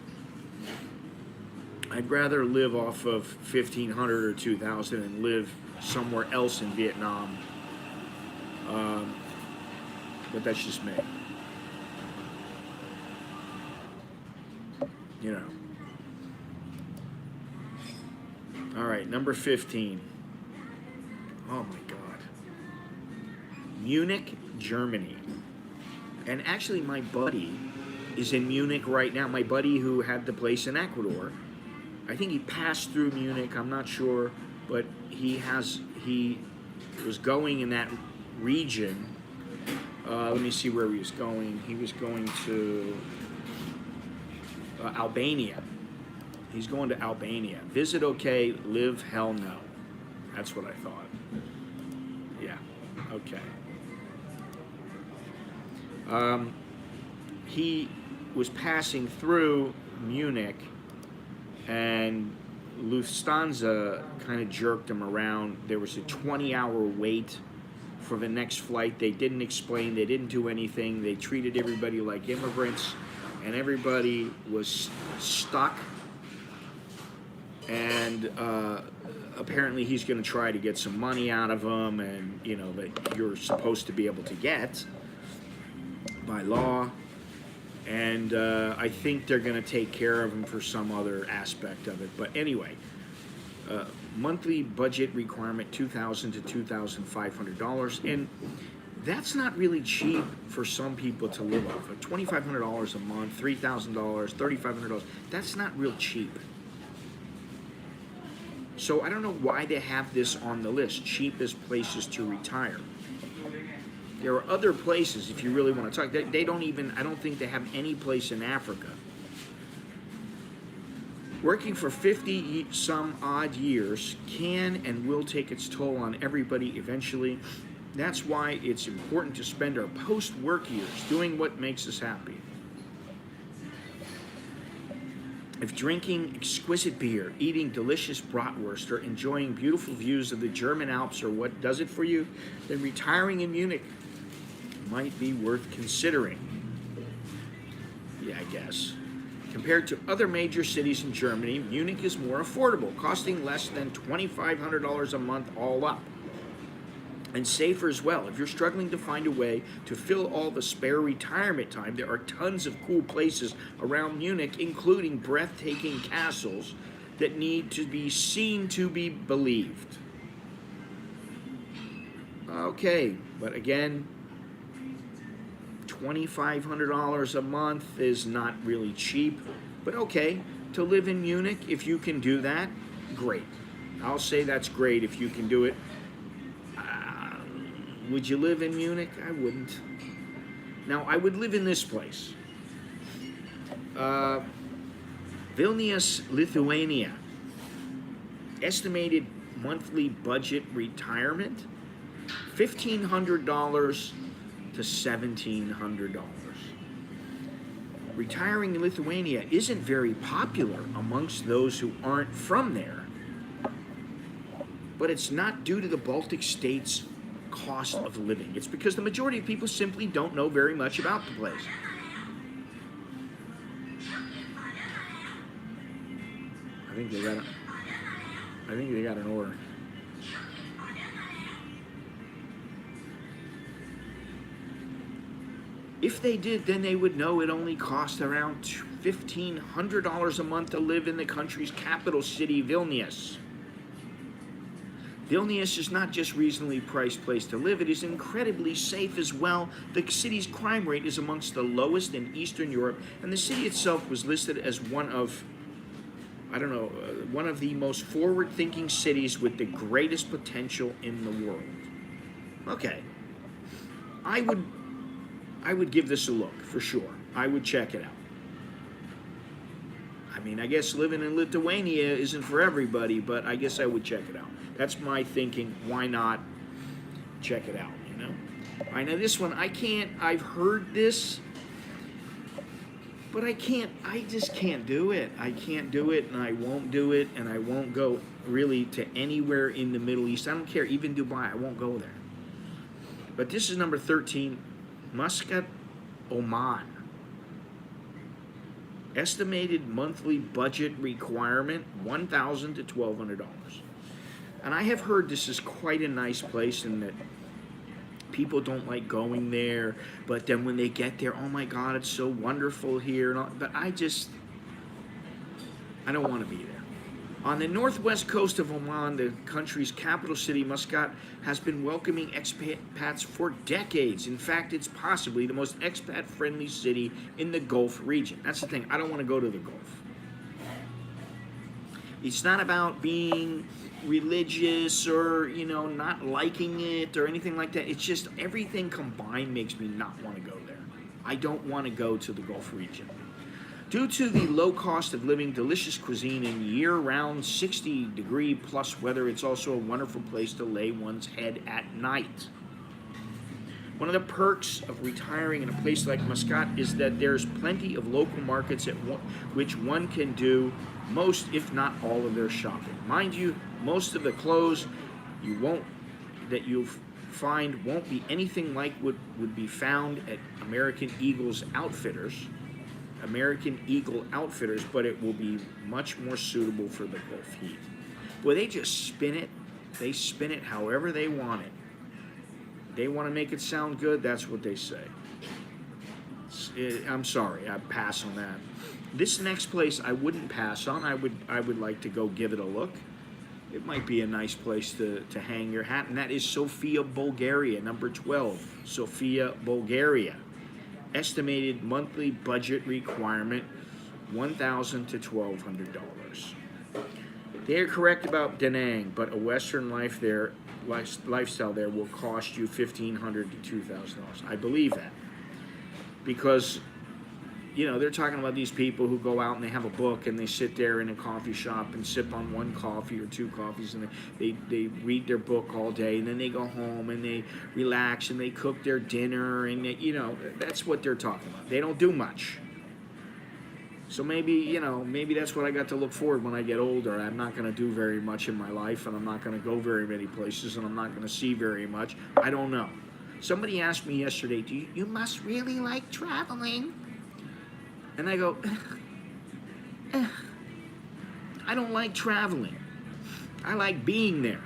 I'd rather live off of $1,500 or $2,000 and live somewhere else in Vietnam. But that's just me. All right, number 15. Oh my God. Munich, Germany. And actually, my buddy is in Munich right now. My buddy who had the place in Ecuador. I think he passed through Munich, I'm not sure, but he was going in that region. Let me see where he was going. He was going to Albania. He's going to Albania. Visit okay, live hell no. That's what I thought. Yeah, okay. He was passing through Munich, and Lufthansa kind of jerked him around. There was a 20-hour wait for the next flight. They didn't explain. They didn't do anything. They treated everybody like immigrants, and everybody was stuck. And apparently he's going to try to get some money out of them, and, that you're supposed to be able to get by law. And I think they're going to take care of him for some other aspect of it. But anyway, monthly budget requirement $2,000 to $2,500, and that's not really cheap for some people to live off of. $2,500 a month, $3,000, $3,500. That's not real cheap. So I don't know why they have this on the list, cheapest places to retire. There are other places, if you really want to talk. They don't even, I don't think they have any place in Africa. Working for 50 some odd years can and will take its toll on everybody eventually. That's why it's important to spend our post-work years doing what makes us happy. If drinking exquisite beer, eating delicious bratwurst, or enjoying beautiful views of the German Alps are what does it for you, then retiring in Munich might be worth considering. Yeah, I guess. Compared to other major cities in Germany, Munich is more affordable, costing less than $2,500 a month all up. And safer as well. If you're struggling to find a way to fill all the spare retirement time, there are tons of cool places around Munich, including breathtaking castles that need to be seen to be believed. Okay, but again, $2,500 a month is not really cheap, but okay, to live in Munich, if you can do that, great. I'll say that's great if you can do it. Would you live in Munich? I wouldn't. Now, I would live in this place. Vilnius, Lithuania. Estimated monthly budget retirement, $1,500 to $1,700. Retiring in Lithuania isn't very popular amongst those who aren't from there. But it's not due to the Baltic states' cost of living. It's because the majority of people simply don't know very much about the place. I think they got an order. If they did, then they would know it only cost around $1,500 a month to live in the country's capital city, Vilnius. Vilnius is not just reasonably priced place to live, it is incredibly safe as well. The city's crime rate is amongst the lowest in Eastern Europe, and the city itself was listed as one of the most forward-thinking cities with the greatest potential in the world. Okay, I would give this a look for sure. I would check it out. I mean, I guess living in Lithuania isn't for everybody, but I guess I would check it out. That's my thinking. Why not check it out, you know? All right, now this one, I've heard this, but I just can't do it. I can't do it, and I won't do it, and I won't go really to anywhere in the Middle East. I don't care, even Dubai, I won't go there. But this is number 13, Muscat, Oman. Estimated monthly budget requirement, $1,000 to $1,200. And I have heard this is quite a nice place and that people don't like going there, but then when they get there, oh my God, it's so wonderful here. And all, but I don't want to be there. On the northwest coast of Oman, the country's capital city, Muscat, has been welcoming expats for decades. In fact, it's possibly the most expat-friendly city in the Gulf region. That's the thing. I don't want to go to the Gulf. It's not about being religious or, not liking it or anything like that. It's just everything combined makes me not want to go there. I don't want to go to the Gulf region. Due to the low cost of living, delicious cuisine, and year-round 60-degree plus weather, it's also a wonderful place to lay one's head at night. One of the perks of retiring in a place like Muscat is that there's plenty of local markets at which one can do most, if not all, of their shopping. Mind you, most of the clothes you'll find won't be anything like what would be found at American Eagle Outfitters, but it will be much more suitable for the Gulf heat. Boy, they just spin it. They spin it however they want it. They want to make it sound good, that's what they say. I'm sorry, I pass on that. This next place I wouldn't pass on. I would like to go give it a look. It might be a nice place to hang your hat, and that is Sofia, Bulgaria, number 12. Sofia, Bulgaria. Estimated monthly budget requirement, $1,000 to $1,200. They are correct about Da Nang, but a Western lifestyle there will cost you $1,500 to $2,000. I believe that because they're talking about these people who go out and they have a book and they sit there in a coffee shop and sip on one coffee or two coffees and they read their book all day and then they go home and they relax and they cook their dinner and that's what they're talking about. They don't do much. So maybe that's what I got to look forward when I get older. I'm not going to do very much in my life and I'm not going to go very many places and I'm not going to see very much. I don't know. Somebody asked me yesterday, you must really like traveling. And I go, I don't like traveling. I like being there.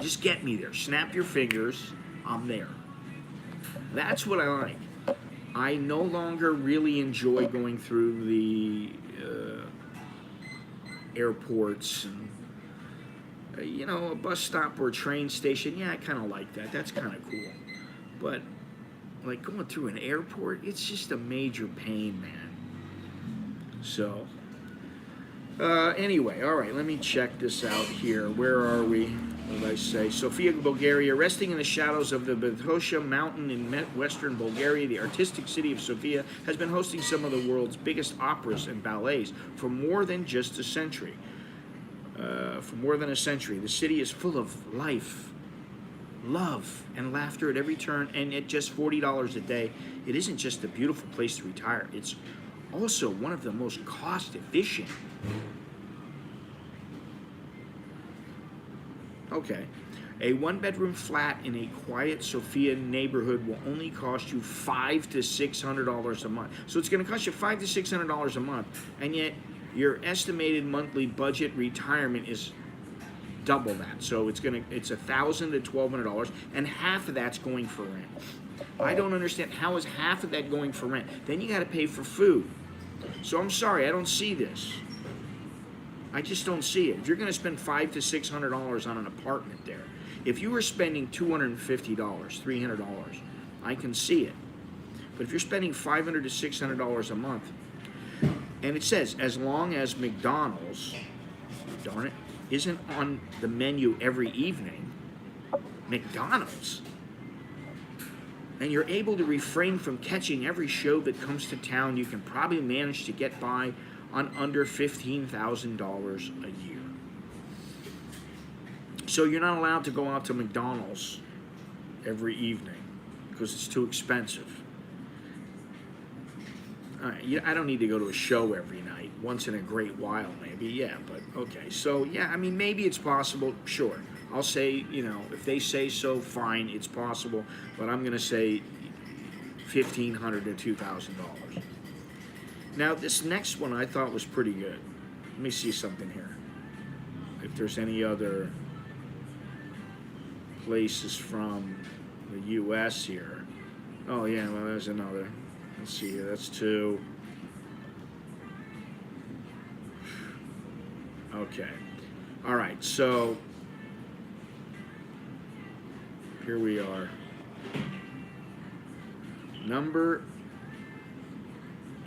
Just get me there. Snap your fingers. I'm there. That's what I like. I no longer really enjoy going through the airports and, a bus stop or a train station. Yeah, I kind of like that. That's kind of cool. But like going through an airport, it's just a major pain, man. So, anyway, all right, let me check this out here. Where are we? What did I say? Sofia, Bulgaria. Resting in the shadows of the Bethosha mountain in western Bulgaria, the artistic city of Sofia has been hosting some of the world's biggest operas and ballets for more than just a century. The city is full of life, love, and laughter at every turn, and at just $40 a day, it isn't just a beautiful place to retire, it's also one of the most cost-efficient. Okay. A one-bedroom flat in a quiet Sofia neighborhood will only cost you $500 to $600 a month. So it's going to cost you $500 to $600 a month, and yet your estimated monthly budget retirement is double that. So it's $1,000 to $1,200, and half of that's going for rent. I don't understand, how is half of that going for rent? Then you got to pay for food. So I'm sorry, I don't see this. I just don't see it. If you're going to spend $500 to $600 on an apartment there, if you were spending $250, $300, I can see it. But if you're spending $500 to $600 a month, and it says as long as McDonald's, darn it, isn't on the menu every evening, McDonald's, and you're able to refrain from catching every show that comes to town, you can probably manage to get by on under $15,000 a year. So you're not allowed to go out to McDonald's every evening because it's too expensive. I don't need to go to a show every night, once in a great while maybe, yeah, but okay. So yeah, I mean, maybe it's possible, sure. I'll say, if they say so, fine, it's possible, but I'm going to say $1,500 to $2,000. Now, this next one I thought was pretty good. Let me see something here. If there's any other places from the U.S. here. Oh, yeah, well, there's another. Let's see here. That's 2. Okay. All right, so here we are. Number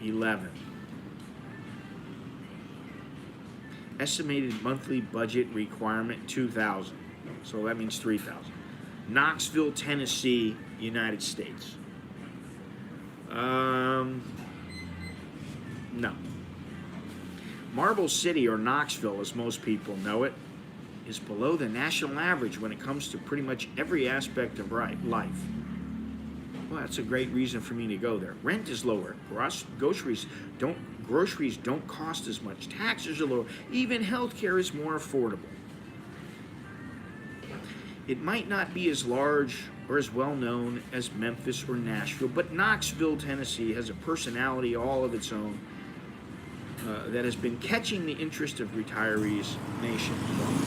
11. Estimated monthly budget requirement $2,000. So that means $3,000. Knoxville, Tennessee, United States. No. Marble City, or Knoxville as most people know it, is below the national average when it comes to pretty much every aspect of life. Well, that's a great reason for me to go there. Rent is lower. Groceries don't cost as much. Taxes are lower. Even healthcare is more affordable. It might not be as large or as well known as Memphis or Nashville, but Knoxville, Tennessee has a personality all of its own that has been catching the interest of retirees nationwide.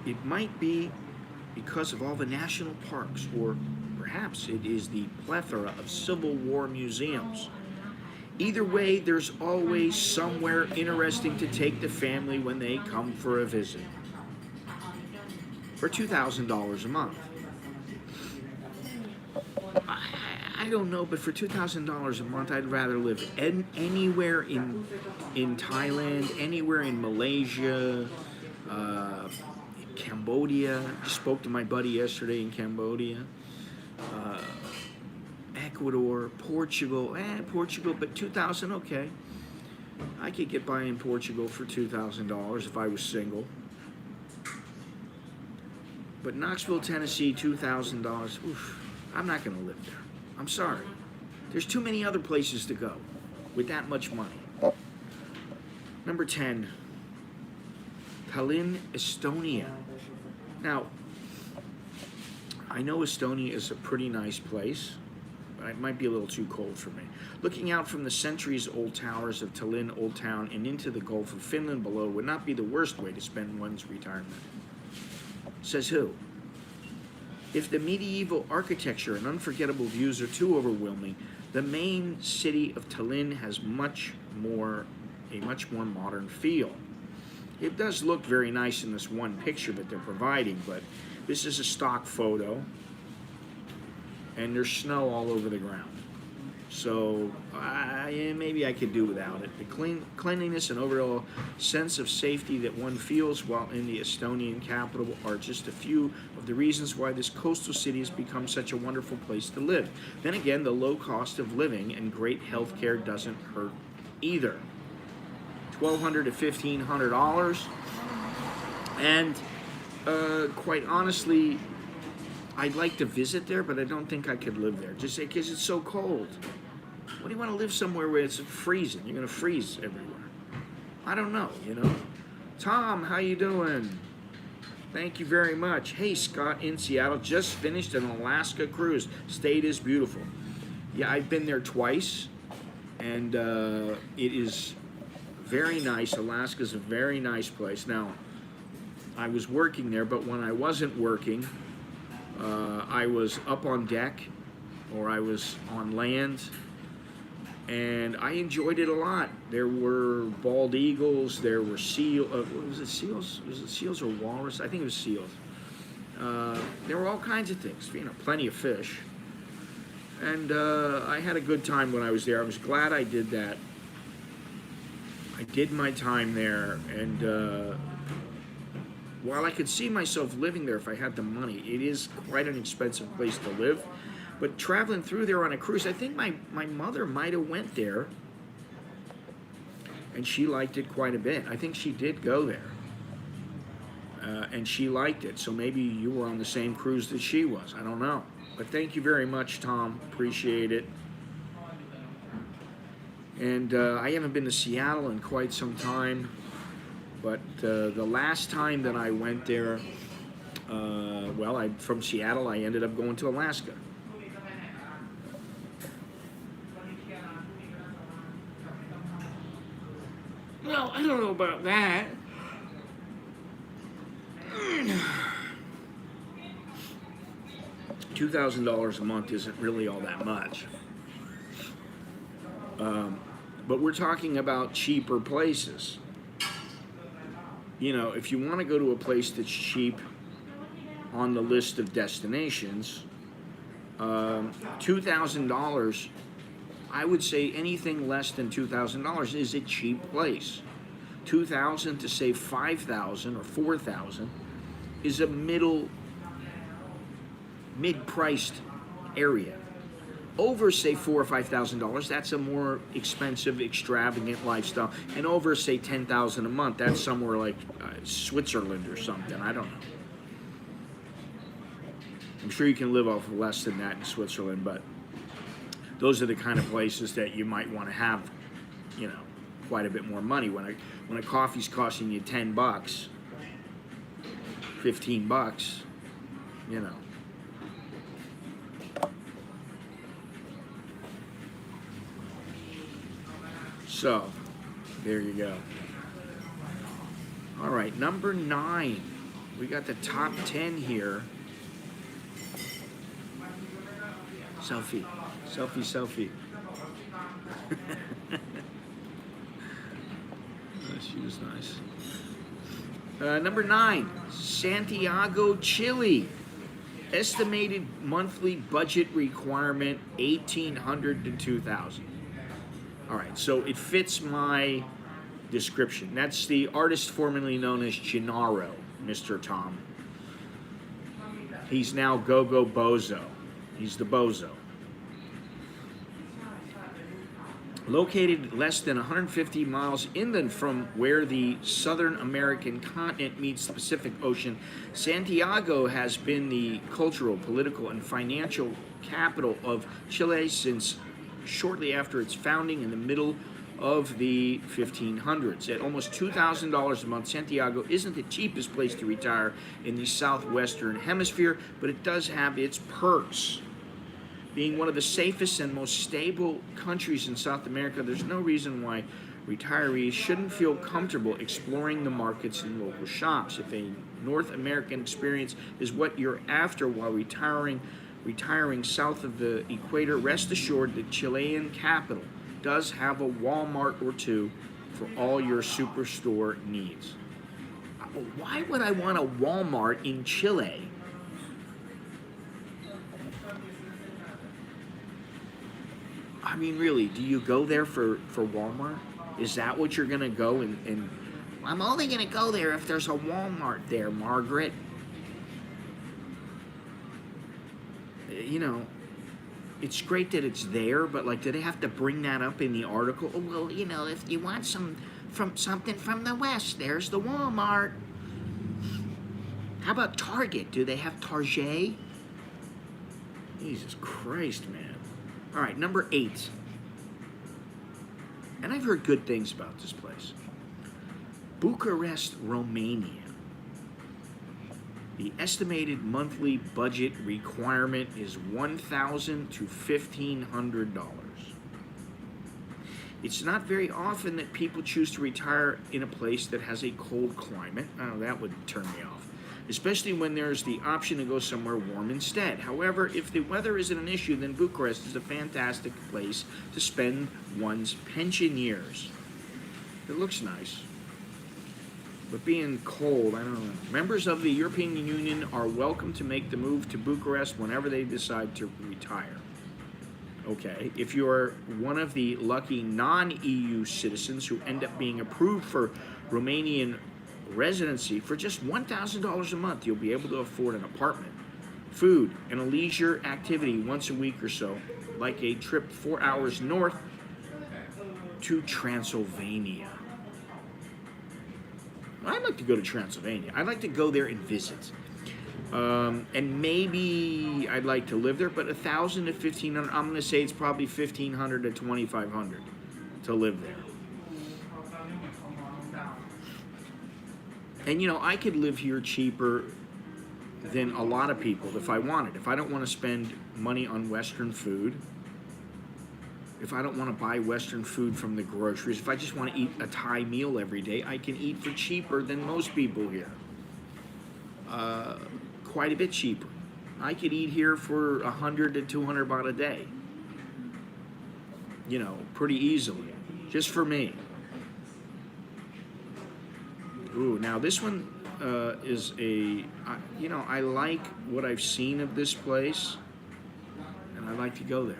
It might be because of all the national parks, or perhaps it is the plethora of Civil War museums. Either way, there's always somewhere interesting to take the family when they come for a visit. For $2,000 a month. I don't know, but for $2,000 a month, I'd rather live anywhere in Thailand, anywhere in Malaysia, Cambodia. I spoke to my buddy yesterday in Cambodia. Ecuador, Portugal, but $2,000, okay. I could get by in Portugal for $2,000 if I was single. But Knoxville, Tennessee, $2,000, oof, I'm not going to live there. I'm sorry. There's too many other places to go with that much money. Number 10, Tallinn, Estonia. Now, I know Estonia is a pretty nice place, but it might be a little too cold for me. Looking out from the centuries-old towers of Tallinn Old Town and into the Gulf of Finland below would not be the worst way to spend one's retirement. Says who? If the medieval architecture and unforgettable views are too overwhelming, the main city of Tallinn has a much more modern feel. It does look very nice in this one picture that they're providing, but this is a stock photo, and there's snow all over the ground. So maybe I could do without it. The cleanliness and overall sense of safety that one feels while in the Estonian capital are just a few of the reasons why this coastal city has become such a wonderful place to live. Then again, the low cost of living and great health care doesn't hurt either. $1,200 to $1,500, and quite honestly, I'd like to visit there, but I don't think I could live there. Just because it's so cold. What do you want to live somewhere where it's freezing? You're going to freeze everywhere. I don't know, Tom, how you doing? Thank you very much. Hey, Scott in Seattle, just finished an Alaska cruise. State is beautiful. Yeah, I've been there twice, and it is very nice. Alaska's a very nice place. Now, I was working there, but when I wasn't working, I was up on deck, or I was on land, and I enjoyed it a lot. There were bald eagles, there were what was it, seals? Was it seals or walrus? I think it was seals. There were all kinds of things, plenty of fish. And I had a good time when I was there. I was glad I did that. I did my time there, and while I could see myself living there if I had the money, it is quite an expensive place to live. But traveling through there on a cruise, I think my mother might have went there, and she liked it quite a bit. I think she did go there, and she liked it. So maybe you were on the same cruise that she was. I don't know. But thank you very much, Tom. Appreciate it. And I haven't been to Seattle in quite some time. But the last time that I went there, from Seattle, I ended up going to Alaska. Well, I don't know about that. $2,000 a month isn't really all that much. But we're talking about cheaper places. If you want to go to a place that's cheap on the list of destinations, $2,000, I would say anything less than $2,000 is a cheap place. $2,000 to say $5,000 or $4,000 is a mid-priced area. Over, say, $4,000 or $5,000, that's a more expensive, extravagant lifestyle. And over, say, $10,000 a month, that's somewhere like Switzerland or something. I don't know. I'm sure you can live off of less than that in Switzerland, but those are the kind of places that you might want to have, quite a bit more money. When a coffee's costing you $10, $15, So, there you go. All right, number 9. We got the top 10 here. Selfie. Selfie. She was nice. Number 9, Santiago, Chile. Estimated monthly budget requirement, $1,800 to $2,000. All right, so it fits my description. That's the artist formerly known as Gennaro, Mr. Tom. He's now Go-Go Bozo. He's the Bozo. Located less than 150 miles inland from where the Southern American continent meets the Pacific Ocean, Santiago has been the cultural, political, and financial capital of Chile since shortly after its founding in the middle of the 1500s. At almost $2,000 a month, Santiago isn't the cheapest place to retire in the southwestern hemisphere, but it does have its perks. Being one of the safest and most stable countries in South America, there's no reason why retirees shouldn't feel comfortable exploring the markets and local shops. If a North American experience is what you're after while retiring south of the equator, rest assured the Chilean capital does have a Walmart or two for all your superstore needs. Why would I want a Walmart in Chile? I mean, really, do you go there for Walmart? Is that what you're going to go and... I'm only going to go there if there's a Walmart there, Margaret. It's great that it's there, but, do they have to bring that up in the article? Oh, well, if you want something from the West, there's the Walmart. How about Target? Do they have Target? Jesus Christ, man. All right, number 8. And I've heard good things about this place. Bucharest, Romania. The estimated monthly budget requirement is $1,000 to $1,500. It's not very often that people choose to retire in a place that has a cold climate. Oh, that would turn me off. especially when there's the option to go somewhere warm instead. However, if the weather isn't an issue, then Bucharest is a fantastic place to spend one's pension years. It looks nice. But being cold, I don't know. Members of the European Union are welcome to make the move to Bucharest whenever they decide to retire. Okay, if you're one of the lucky non-EU citizens who end up being approved for Romanian residency, for just $1,000 a month, you'll be able to afford an apartment, food, and a leisure activity once a week or so, like a trip 4 hours north to Transylvania. I'd like to go to Transylvania. I'd like to go there and visit. And maybe I'd like to live there, but 1,000 to 1,500, I'm going to say it's probably 1,500 to 2,500 to live there. And you know, I could live here cheaper than a lot of people if I wanted. If I don't want to spend money on Western food, if I don't want to buy Western food from the groceries, if I just want to eat a Thai meal every day, I can eat for cheaper than most people here. Quite a bit cheaper. I could eat here for 100 to 200 baht a day. You know, pretty easily, just for me. Ooh, now this one is a, you know, I like what I've seen of this place, and I'd like to go there.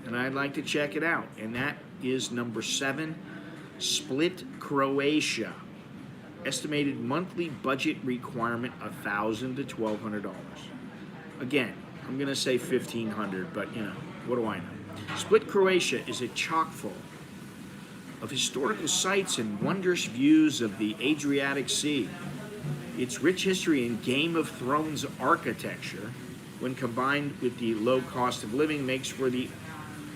And I'd like to check it out. And that is number 7, Split, Croatia. Estimated monthly budget requirement $1,000 to $1,200. Again, I'm going to say 1,500, but you know, what do I know? Split, Croatia is a chock full of historical sites and wondrous views of the Adriatic Sea. Its rich history and Game of Thrones architecture, when combined with the low cost of living, makes for the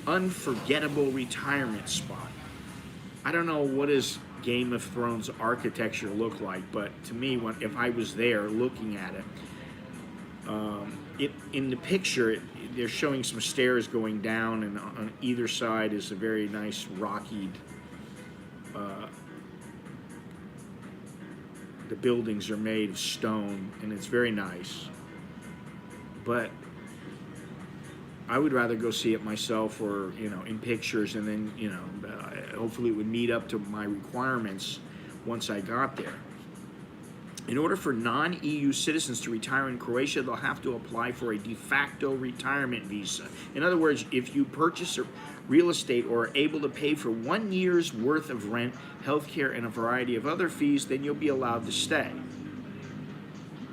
unforgettable retirement spot. I don't know what does Game of Thrones architecture look like, but to me, if I was there looking at it, in the picture, they're showing some stairs going down, and on either side is a very nice rocky. The buildings are made of stone, and it's very nice. But I would rather go see it myself, or you know, in pictures, and then you know, hopefully it would meet up to my requirements once I got there. In order for non-EU citizens to retire in Croatia, they'll have to apply for a de facto retirement visa. In other words, if you purchase real estate or are able to pay for 1 year's worth of rent, healthcare, and a variety of other fees, then you'll be allowed to stay.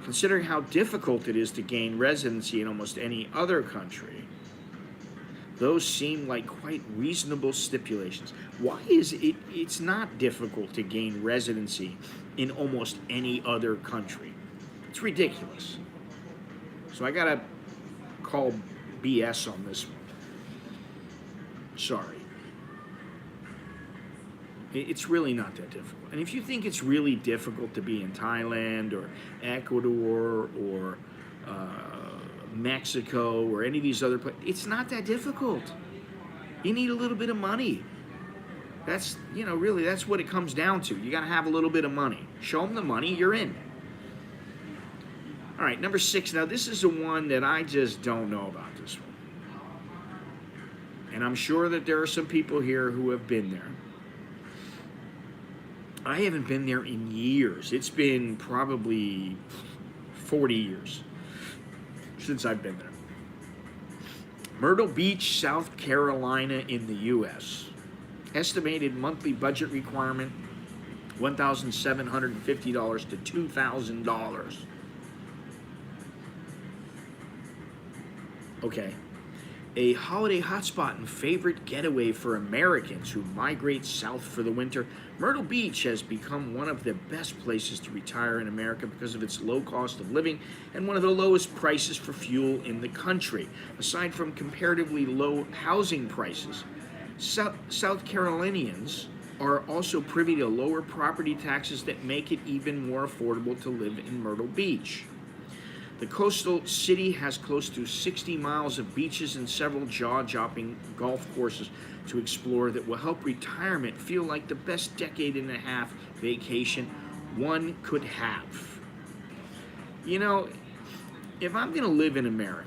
Considering how difficult it is to gain residency in almost any other country, those seem like quite reasonable stipulations. Why is it? It's not difficult to gain residency in almost any other country. It's ridiculous. So I gotta call BS on this one. Sorry. It's really not that difficult. And if you think it's really difficult to be in Thailand or Ecuador or Mexico or any of these other places, it's not that difficult. You need a little bit of money. That's, you know, really, that's what it comes down to. You got to have a little bit of money. Show them the money, you're in. All right, number 6. Now, this is the one that I just don't know about this one. And I'm sure that there are some people here who have been there. I haven't been there in years. It's been probably 40 years since I've been there. Myrtle Beach, South Carolina in the U.S. Estimated monthly budget requirement, $1,750 to $2,000. Okay. A holiday hotspot and favorite getaway for Americans who migrate south for the winter, Myrtle Beach has become one of the best places to retire in America because of its low cost of living and one of the lowest prices for fuel in the country. Aside from comparatively low housing prices, South Carolinians are also privy to lower property taxes that make it even more affordable to live in Myrtle Beach. The coastal city has close to 60 miles of beaches and several jaw-dropping golf courses to explore that will help retirement feel like the best decade and a half vacation one could have. You know, if I'm going to live in America,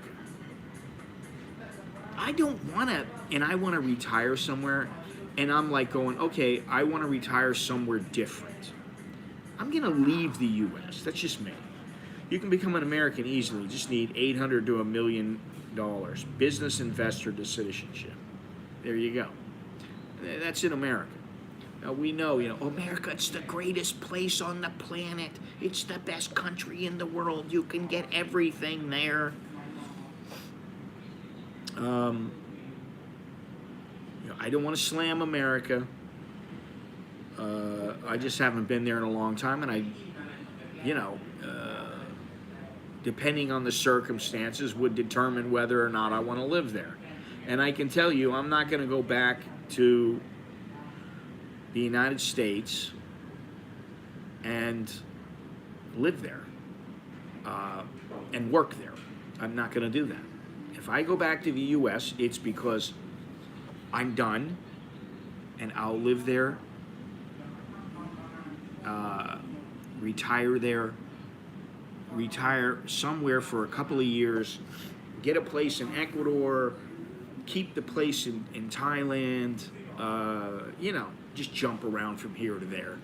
I don't want to, and I want to retire somewhere, and I'm like going, okay, I want to retire somewhere different. I'm going to leave the U.S. That's just me. You can become an American easily. You just need $800 to $1 million. Business investor to citizenship. There you go. That's in America. Now we know, America, it's the greatest place on the planet. It's the best country in the world. You can get everything there. I don't want to slam America. I just haven't been there in a long time, and depending on the circumstances, would determine whether or not I want to live there. And I can tell you, I'm not going to go back to the United States and live there and work there. I'm not going to do that. If I go back to the U.S., it's because I'm done, and I'll live there, retire there, retire somewhere for a couple of years, get a place in Ecuador, keep the place in Thailand, just jump around from here to there.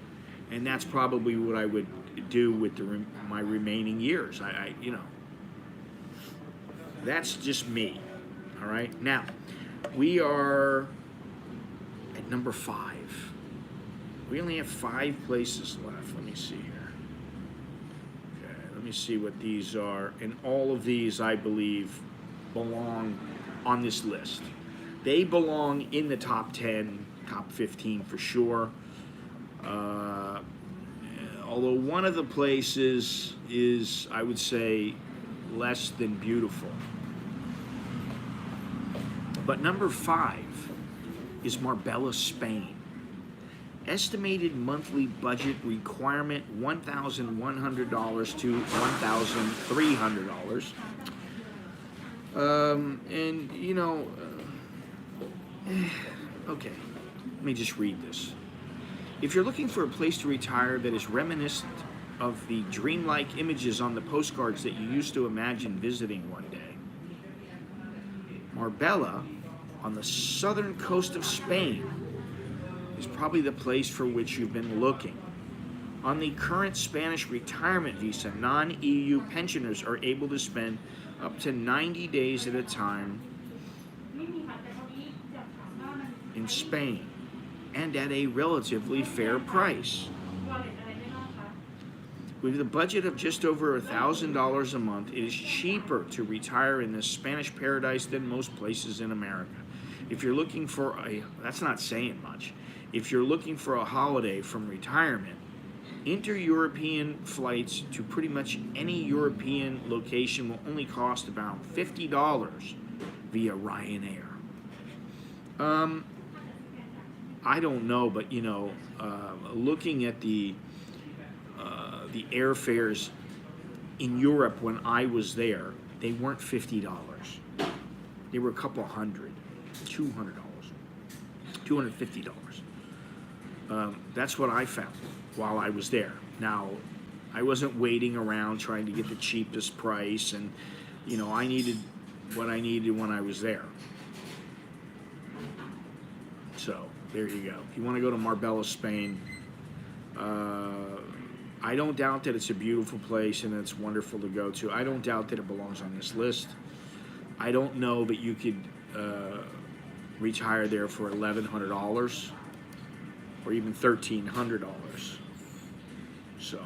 And that's probably what I would do with my remaining years. That's just me. All right. Now, we are at number 5. We only have 5 places left. Let me see here. Okay, let me see what these are. And all of these, I believe, belong on this list. They belong in the top 10, top 15 for sure. Although one of the places is, I would say, less than beautiful. But number 5 is Marbella, Spain. Estimated monthly budget requirement $1,100 to $1,300. Okay, let me just read this. If you're looking for a place to retire that is reminiscent of the dreamlike images on the postcards that you used to imagine visiting one day, Marbella, on the southern coast of Spain, is probably the place for which you've been looking. On the current Spanish retirement visa, non-EU pensioners are able to spend up to 90 days at a time in Spain, and at a relatively fair price. With a budget of just over $1,000 a month, it is cheaper to retire in this Spanish paradise than most places in America. If you're looking for that's not saying much. If you're looking for a holiday from retirement, inter-European flights to pretty much any European location will only cost about $50 via Ryanair. I don't know, but looking at the airfares in Europe when I was there, they weren't $50. They were a couple hundred, $200, $250. That's what I found while I was there. Now, I wasn't waiting around trying to get the cheapest price, and I needed what I needed when I was there. So there you go. If you want to go to Marbella, Spain, I don't doubt that it's a beautiful place and it's wonderful to go to. I don't doubt that it belongs on this list. I don't know that you could retire there for $1,100 or even $1,300. So,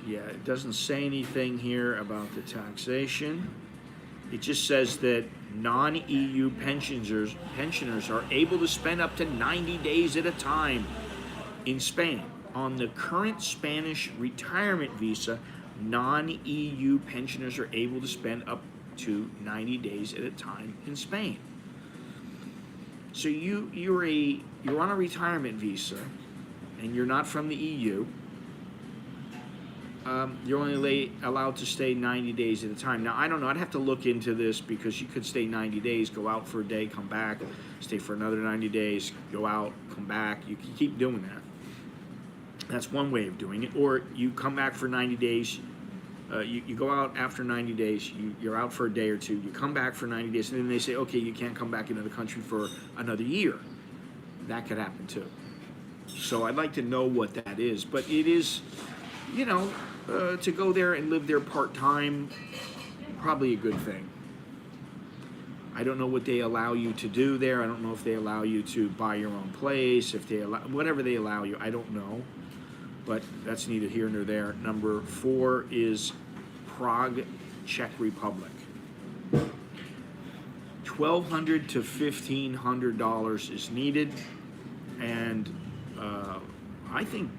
yeah, it doesn't say anything here about the taxation. It just says that non-EU pensioners are able to spend up to 90 days at a time in Spain. On the current Spanish retirement visa, non-EU pensioners are able to spend up to 90 days at a time in Spain. So you're on a retirement visa, and you're not from the EU. You're only allowed to stay 90 days at a time. Now, I don't know. I'd have to look into this because you could stay 90 days, go out for a day, come back, stay for another 90 days, go out, come back. You can keep doing that. That's one way of doing it. Or you come back for 90 days. You go out after 90 days. You're out for a day or two. You come back for 90 days, and then they say, okay, you can't come back into the country for another year. That could happen too. So I'd like to know what that is. But it is, to go there and live there part-time, probably a good thing. I don't know what they allow you to do there. I don't know if they allow you to buy your own place, if they allow, whatever they allow you, I don't know. But that's neither here nor there. Number 4 is Prague, Czech Republic. $1,200 to $1,500 is needed, and I think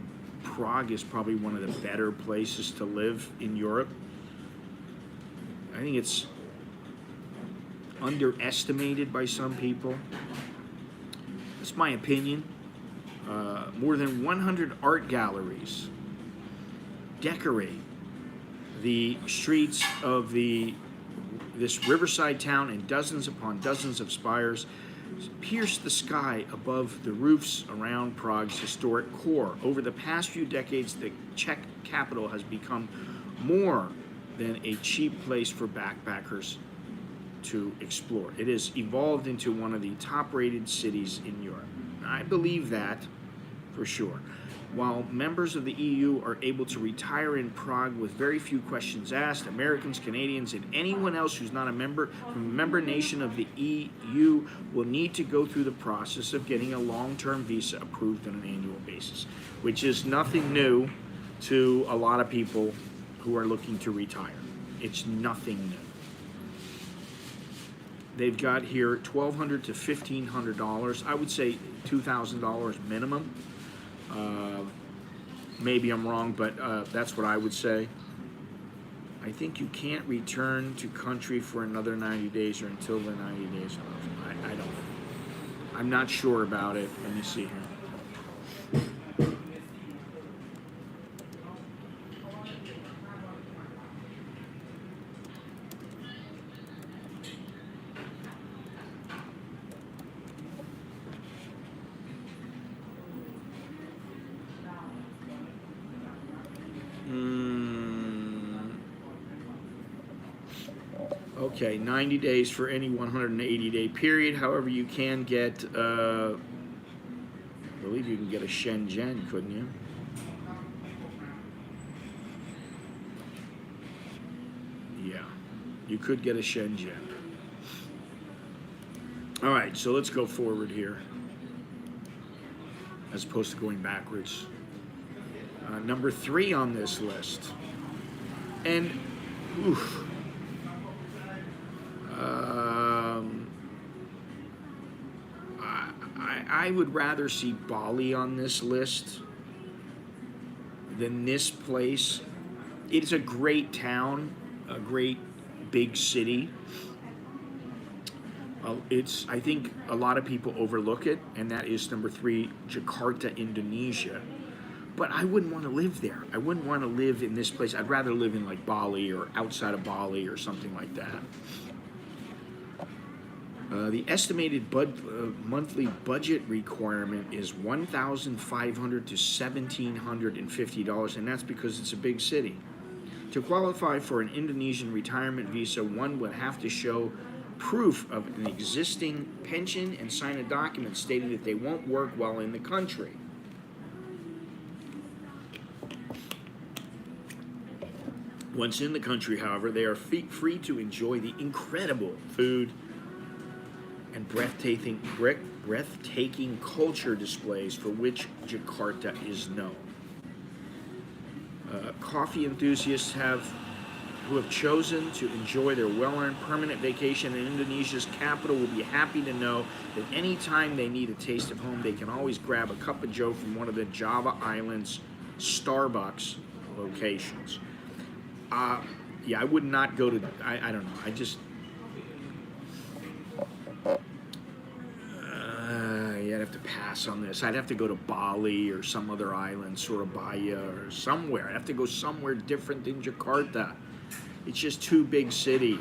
Prague is probably one of the better places to live in Europe. I think it's underestimated by some people. That's my opinion. More than 100 art galleries decorate the streets of this riverside town, and dozens upon dozens of spires pierce the sky above the roofs around Prague's historic core. Over the past few decades, the Czech capital has become more than a cheap place for backpackers to explore. It has evolved into one of the top-rated cities in Europe. I believe that for sure. While members of the EU are able to retire in Prague with very few questions asked, Americans, Canadians, and anyone else who's not a member from a member nation of the EU will need to go through the process of getting a long-term visa approved on an annual basis, which is nothing new to a lot of people who are looking to retire. It's nothing new. They've got here $1,200 to $1,500. I would say $2,000 minimum. Maybe I'm wrong, but that's what I would say. I think you can't return to country for another 90 days or until the 90 days are up. I don't. I'm not sure about it. Let me see here. Okay, 90 days for any 180-day period. However, you can get, I believe you can get a Shenzhen, couldn't you? Yeah, you could get a Shenzhen. All right, so let's go forward here, as opposed to going backwards. Number 3 on this list, and oof. I would rather see Bali on this list than this place. It's a great town, a great big city. I think a lot of people overlook it, and that is number 3, Jakarta, Indonesia. But I wouldn't want to live there. I wouldn't want to live in this place. I'd rather live in like Bali or outside of Bali or something like that. The estimated monthly budget requirement is $1,500 to $1,750, and that's because it's a big city. To qualify for an Indonesian retirement visa, one would have to show proof of an existing pension and sign a document stating that they won't work while in the country. Once in the country, however, they are free to enjoy the incredible food and breathtaking culture displays for which Jakarta is known. Coffee enthusiasts who have chosen to enjoy their well-earned permanent vacation in Indonesia's capital will be happy to know that anytime they need a taste of home, they can always grab a cup of joe from one of the Java Islands Starbucks locations. Yeah, I would not go to, I don't know, I just, I'd have to pass on this. I'd have to go to Bali or some other island, Surabaya or somewhere. I'd have to go somewhere different than Jakarta. It's just too big city.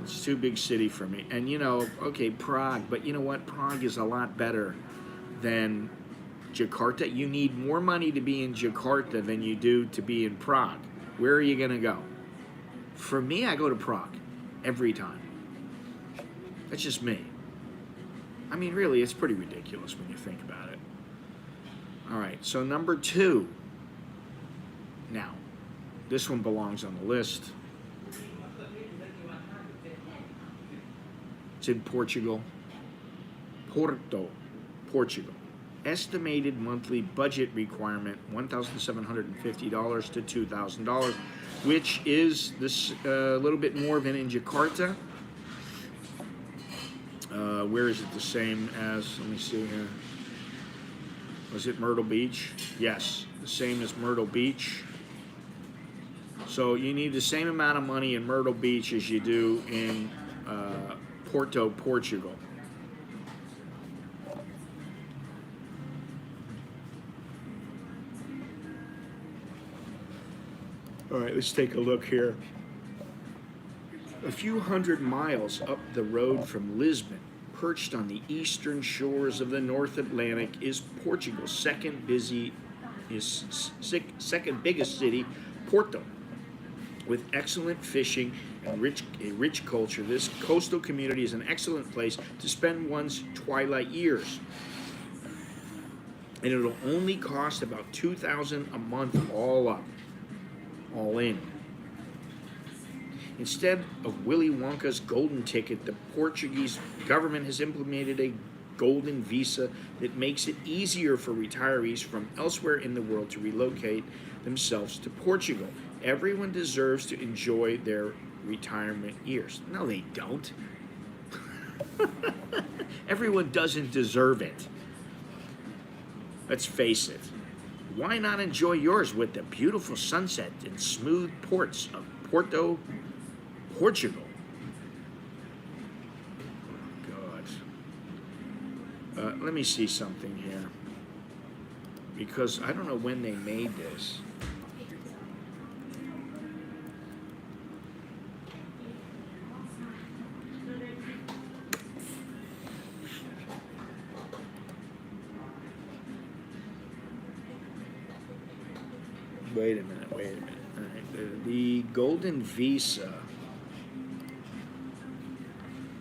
It's too big city for me. And okay, Prague, but you know what? Prague is a lot better than Jakarta. You need more money to be in Jakarta than you do to be in Prague. Where are you going to go? For me, I go to Prague every time. That's just me. I mean, really, it's pretty ridiculous when you think about it. All right, so number 2. Now, this one belongs on the list. It's in Portugal. Porto, Portugal. Estimated monthly budget requirement $1,750 to $2,000, which is this a little bit more than in Jakarta. Where is it the same as? Let me see here. Was it Myrtle Beach? Yes, the same as Myrtle Beach. So you need the same amount of money in Myrtle Beach as you do in Porto, Portugal. All right, let's take a look here. A few hundred miles up the road from Lisbon, perched on the eastern shores of the North Atlantic, is Portugal's second biggest city, Porto. With excellent fishing and a rich culture, this coastal community is an excellent place to spend one's twilight years. And it'll only cost about $2,000 a month all up, all in. Instead of Willy Wonka's golden ticket, the Portuguese government has implemented a golden visa that makes it easier for retirees from elsewhere in the world to relocate themselves to Portugal. Everyone deserves to enjoy their retirement years. No, they don't. Everyone doesn't deserve it. Let's face it. Why not enjoy yours with the beautiful sunset and smooth ports of Porto, Portugal? God. Let me see something here. Because I don't know when they made this. Wait a minute. All right. The Golden Visa.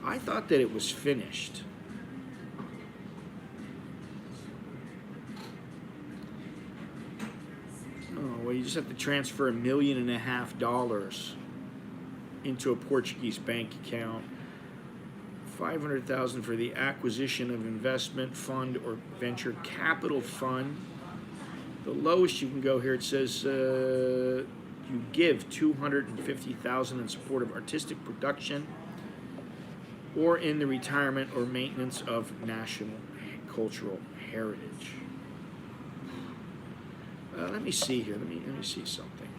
I thought that it was finished. Oh, well, you just have to transfer $1.5 million into a Portuguese bank account. $500,000 for the acquisition of investment fund or venture capital fund. The lowest you can go here, it says you give $250,000 in support of artistic production or in the retirement or maintenance of national cultural heritage. Let me see here. Let me see something here.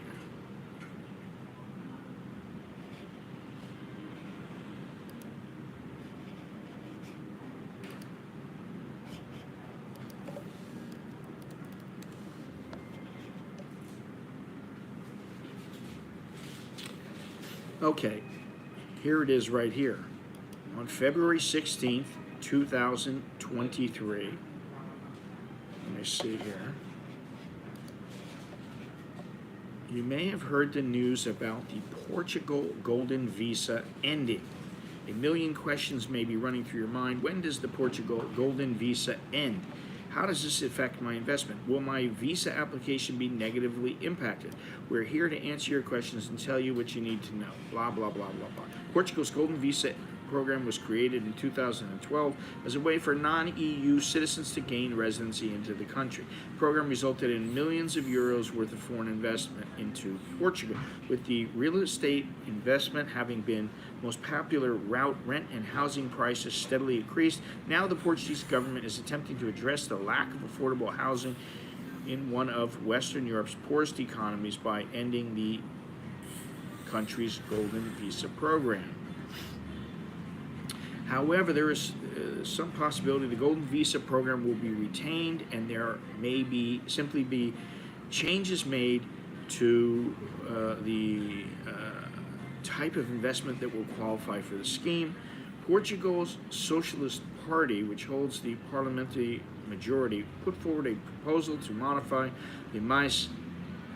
Okay, here it is right here. On February 16th, 2023, let me see here. You may have heard the news about the Portugal Golden Visa ending. A million questions may be running through your mind. When does the Portugal Golden Visa end? How does this affect my investment? Will my visa application be negatively impacted? We're here to answer your questions and tell you what you need to know. Blah, blah, blah, blah, blah. Portugal's Golden Visa program was created in 2012 as a way for non-EU citizens to gain residency into the country. The program resulted in millions of euros worth of foreign investment into Portugal, with the real estate investment having been most popular route. Rent and housing prices steadily increased. Now the Portuguese government is attempting to address the lack of affordable housing in one of Western Europe's poorest economies by ending the country's Golden Visa program. However, there is some possibility the Golden Visa program will be retained, and there may simply be changes made to the type of investment that will qualify for the scheme. Portugal's Socialist Party, which holds the parliamentary majority put forward a proposal to modify the Mais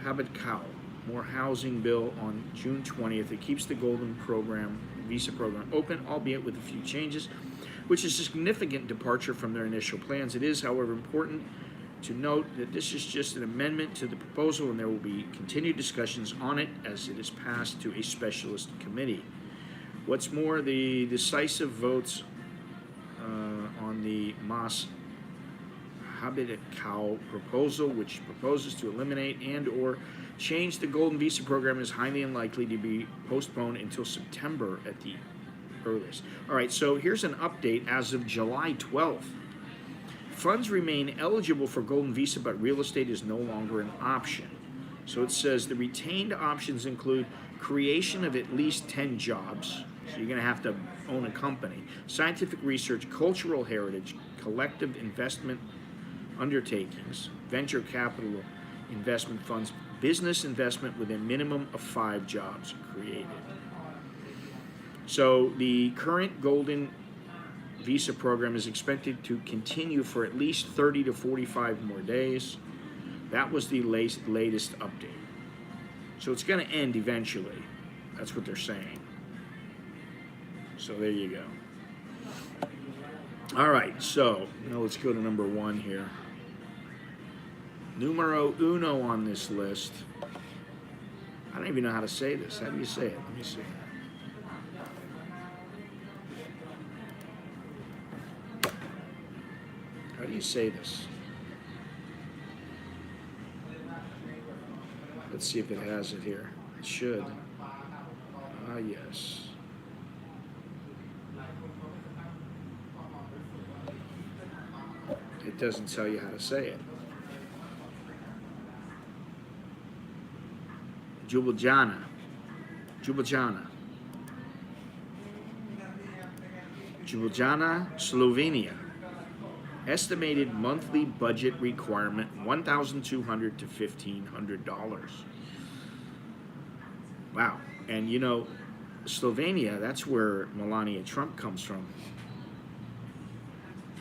Habit Cow more housing bill on June 20th. It keeps the Golden Program visa program open, albeit with a few changes, which is a significant departure from their initial plans. It is, however, important to note that this is just an amendment to the proposal, and there will be continued discussions on it as it is passed to a specialist committee. What's more, the decisive votes on the Mas Habit Cow proposal, which proposes to eliminate and or change the Golden Visa program, is highly unlikely to be postponed until September at the earliest. All right, so here's an update as of July 12th. Funds remain eligible for Golden Visa, but real estate is no longer an option. So it says the retained options include creation of at least 10 jobs. So you're going to have to own a company. Scientific research, cultural heritage, collective investment undertakings, venture capital investment funds, business investment with a minimum of 5 jobs created. So the current Golden Visa program is expected to continue for at least 30 to 45 more days. That was the latest update. So it's going to end eventually. That's what they're saying. So there you go. All right, so now let's go to number 1 here. Numero uno on this list. I don't even know how to say this. How do you say it? Let me see. How do you say this? Let's see if it has it here. It should. Ah, yes. It doesn't tell you how to say it. Ljubljana. Ljubljana. Ljubljana, Slovenia. Estimated monthly budget requirement $1,200 to $1,500. Wow. And you know, Slovenia, that's where Melania Trump comes from.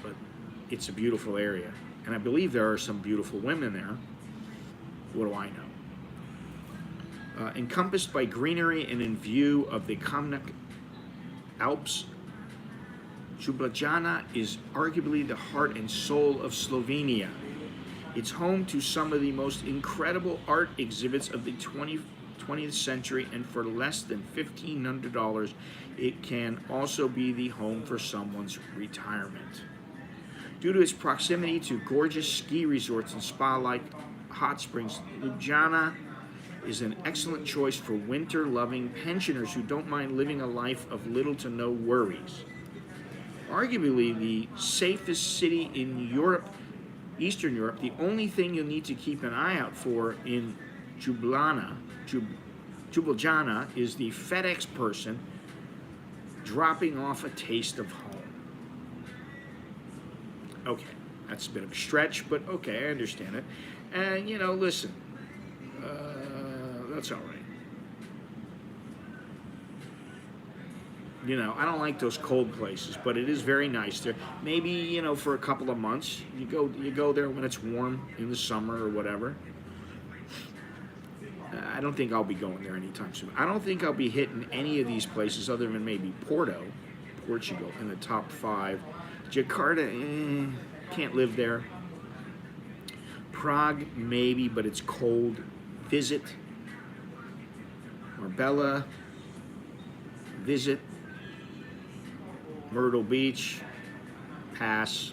But it's a beautiful area. And I believe there are some beautiful women there. What do I know? Encompassed by greenery and in view of the Kamnik Alps, Ljubljana is arguably the heart and soul of Slovenia. It's home to some of the most incredible art exhibits of the 20th century, and for less than $1,500, it can also be the home for someone's retirement. Due to its proximity to gorgeous ski resorts and spa-like hot springs, Ljubljana is an excellent choice for winter-loving pensioners who don't mind living a life of little to no worries. Arguably the safest city in Europe, Eastern Europe, the only thing you'll need to keep an eye out for in Ljubljana is the FedEx person dropping off a taste of home. Okay, that's a bit of a stretch, but okay, I understand it. And, you know, listen, that's all right. You know, I don't like those cold places, but it is very nice there. Maybe, you know, for a couple of months, you go there when it's warm in the summer or whatever. I don't think I'll be going there anytime soon. I don't think I'll be hitting any of these places other than maybe Portugal, in the top 5. Jakarta, can't live there. Prague, maybe, but it's cold. Visit. Marbella, visit. Myrtle Beach, pass.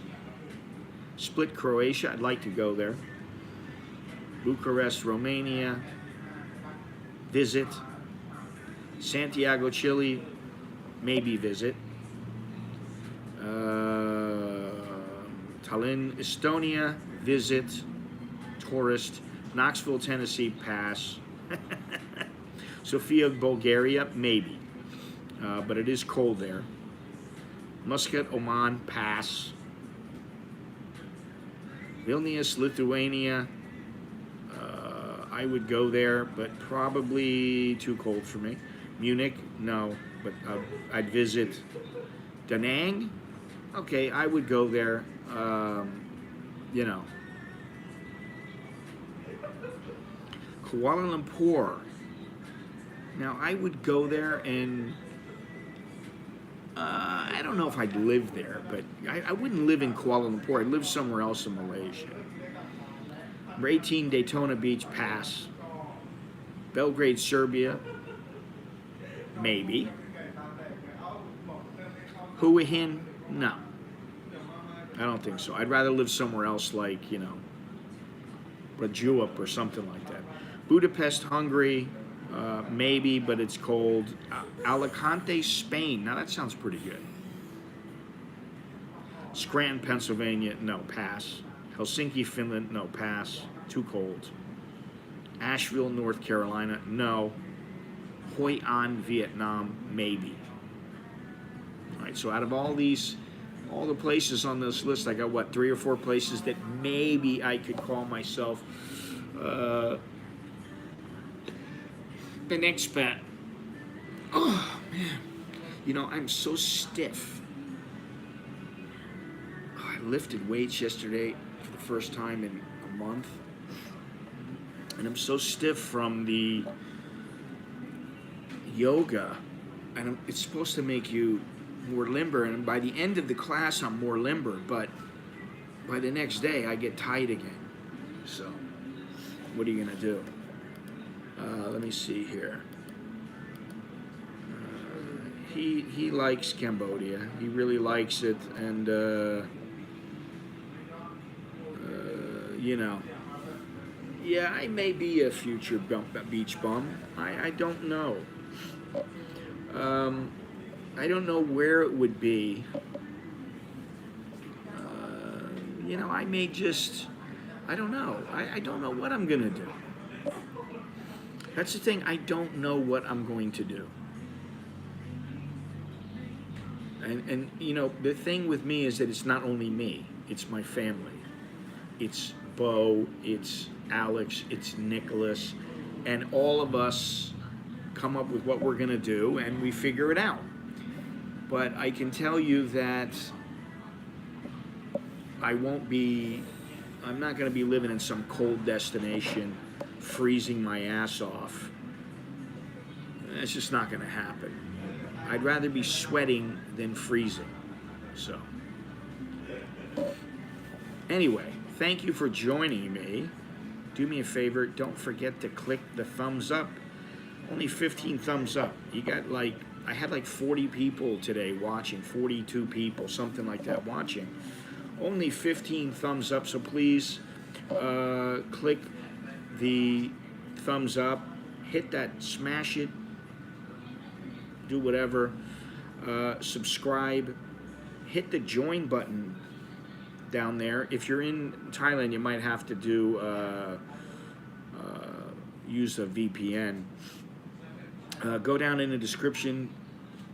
Split, Croatia, I'd like to go there. Bucharest, Romania, visit. Santiago, Chile, maybe visit. Tallinn, Estonia, visit. Tourist. Knoxville, Tennessee, pass. Sofia, Bulgaria, maybe. But it is cold there. Muscat, Oman, pass. Vilnius, Lithuania, I would go there, but probably too cold for me. Munich, no, but I'd visit. Da Nang, okay, I would go there. you know, Kuala Lumpur. Now, I would go there and I don't know if I'd live there, but I wouldn't live in Kuala Lumpur. I'd live somewhere else in Malaysia. Number 18, Daytona Beach, pass. Belgrade, Serbia, maybe. Hua Hin, no. I don't think so. I'd rather live somewhere else like, you know, Rajuap or something like that. Budapest, Hungary, maybe, but it's cold. Alicante, Spain. Now that sounds pretty good. Scranton, Pennsylvania, no, pass. Helsinki, Finland, no, pass. Too cold. Asheville, North Carolina, no. Hoi An, Vietnam, maybe. All right, so out of all the places on this list, I got what, 3 or 4 places that maybe I could call myself the next bet. Oh, man. You know, I'm so stiff. Oh, I lifted weights yesterday for the first time in a month. And I'm so stiff from the yoga. And it's supposed to make you more limber. And by the end of the class, I'm more limber. But by the next day, I get tight again. So, what are you going to do? Let me see here. He likes Cambodia. He really likes it, and you know, yeah, I may be a future beach bum. I don't know. I don't know where it would be. You know, I may just. I don't know. I don't know what I'm gonna do. That's the thing. I don't know what I'm going to do. And you know, the thing with me is that it's not only me, it's my family. It's Bo, it's Alex, it's Nicholas, and all of us come up with what we're going to do and we figure it out. But I can tell you that I'm not going to be living in some cold destination, freezing my ass off. It's just not going to happen. I'd rather be sweating than freezing. So, anyway, thank you for joining me. Do me a favor, don't forget to click the thumbs up. Only 15 thumbs up. You got I had 40 people today watching, 42 people, something like that watching. Only 15 thumbs up, so please click the thumbs up, hit that, smash it, do whatever, subscribe, hit the join button down there. If you're in Thailand, you might have to do use a VPN. Go down in the description,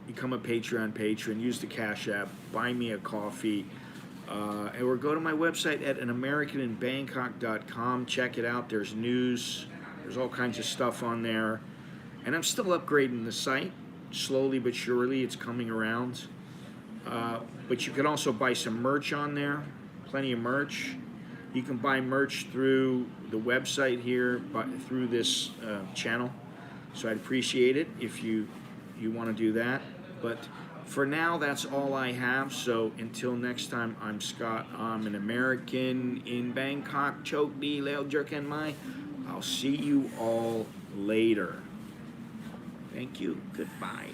become a Patreon patron, use the Cash App, buy me a coffee, or go to my website at anamericaninbangkok.com. Check it out. There's news. There's all kinds of stuff on there. And I'm still upgrading the site. Slowly but surely, it's coming around. But you can also buy some merch on there. Plenty of merch. You can buy merch through the website here, through this channel. So I'd appreciate it if you want to do that. But for now, that's all I have. So until next time, I'm Scott. I'm an American in Bangkok. Chok di leo jerken mai. I'll see you all later. Thank you. Goodbye.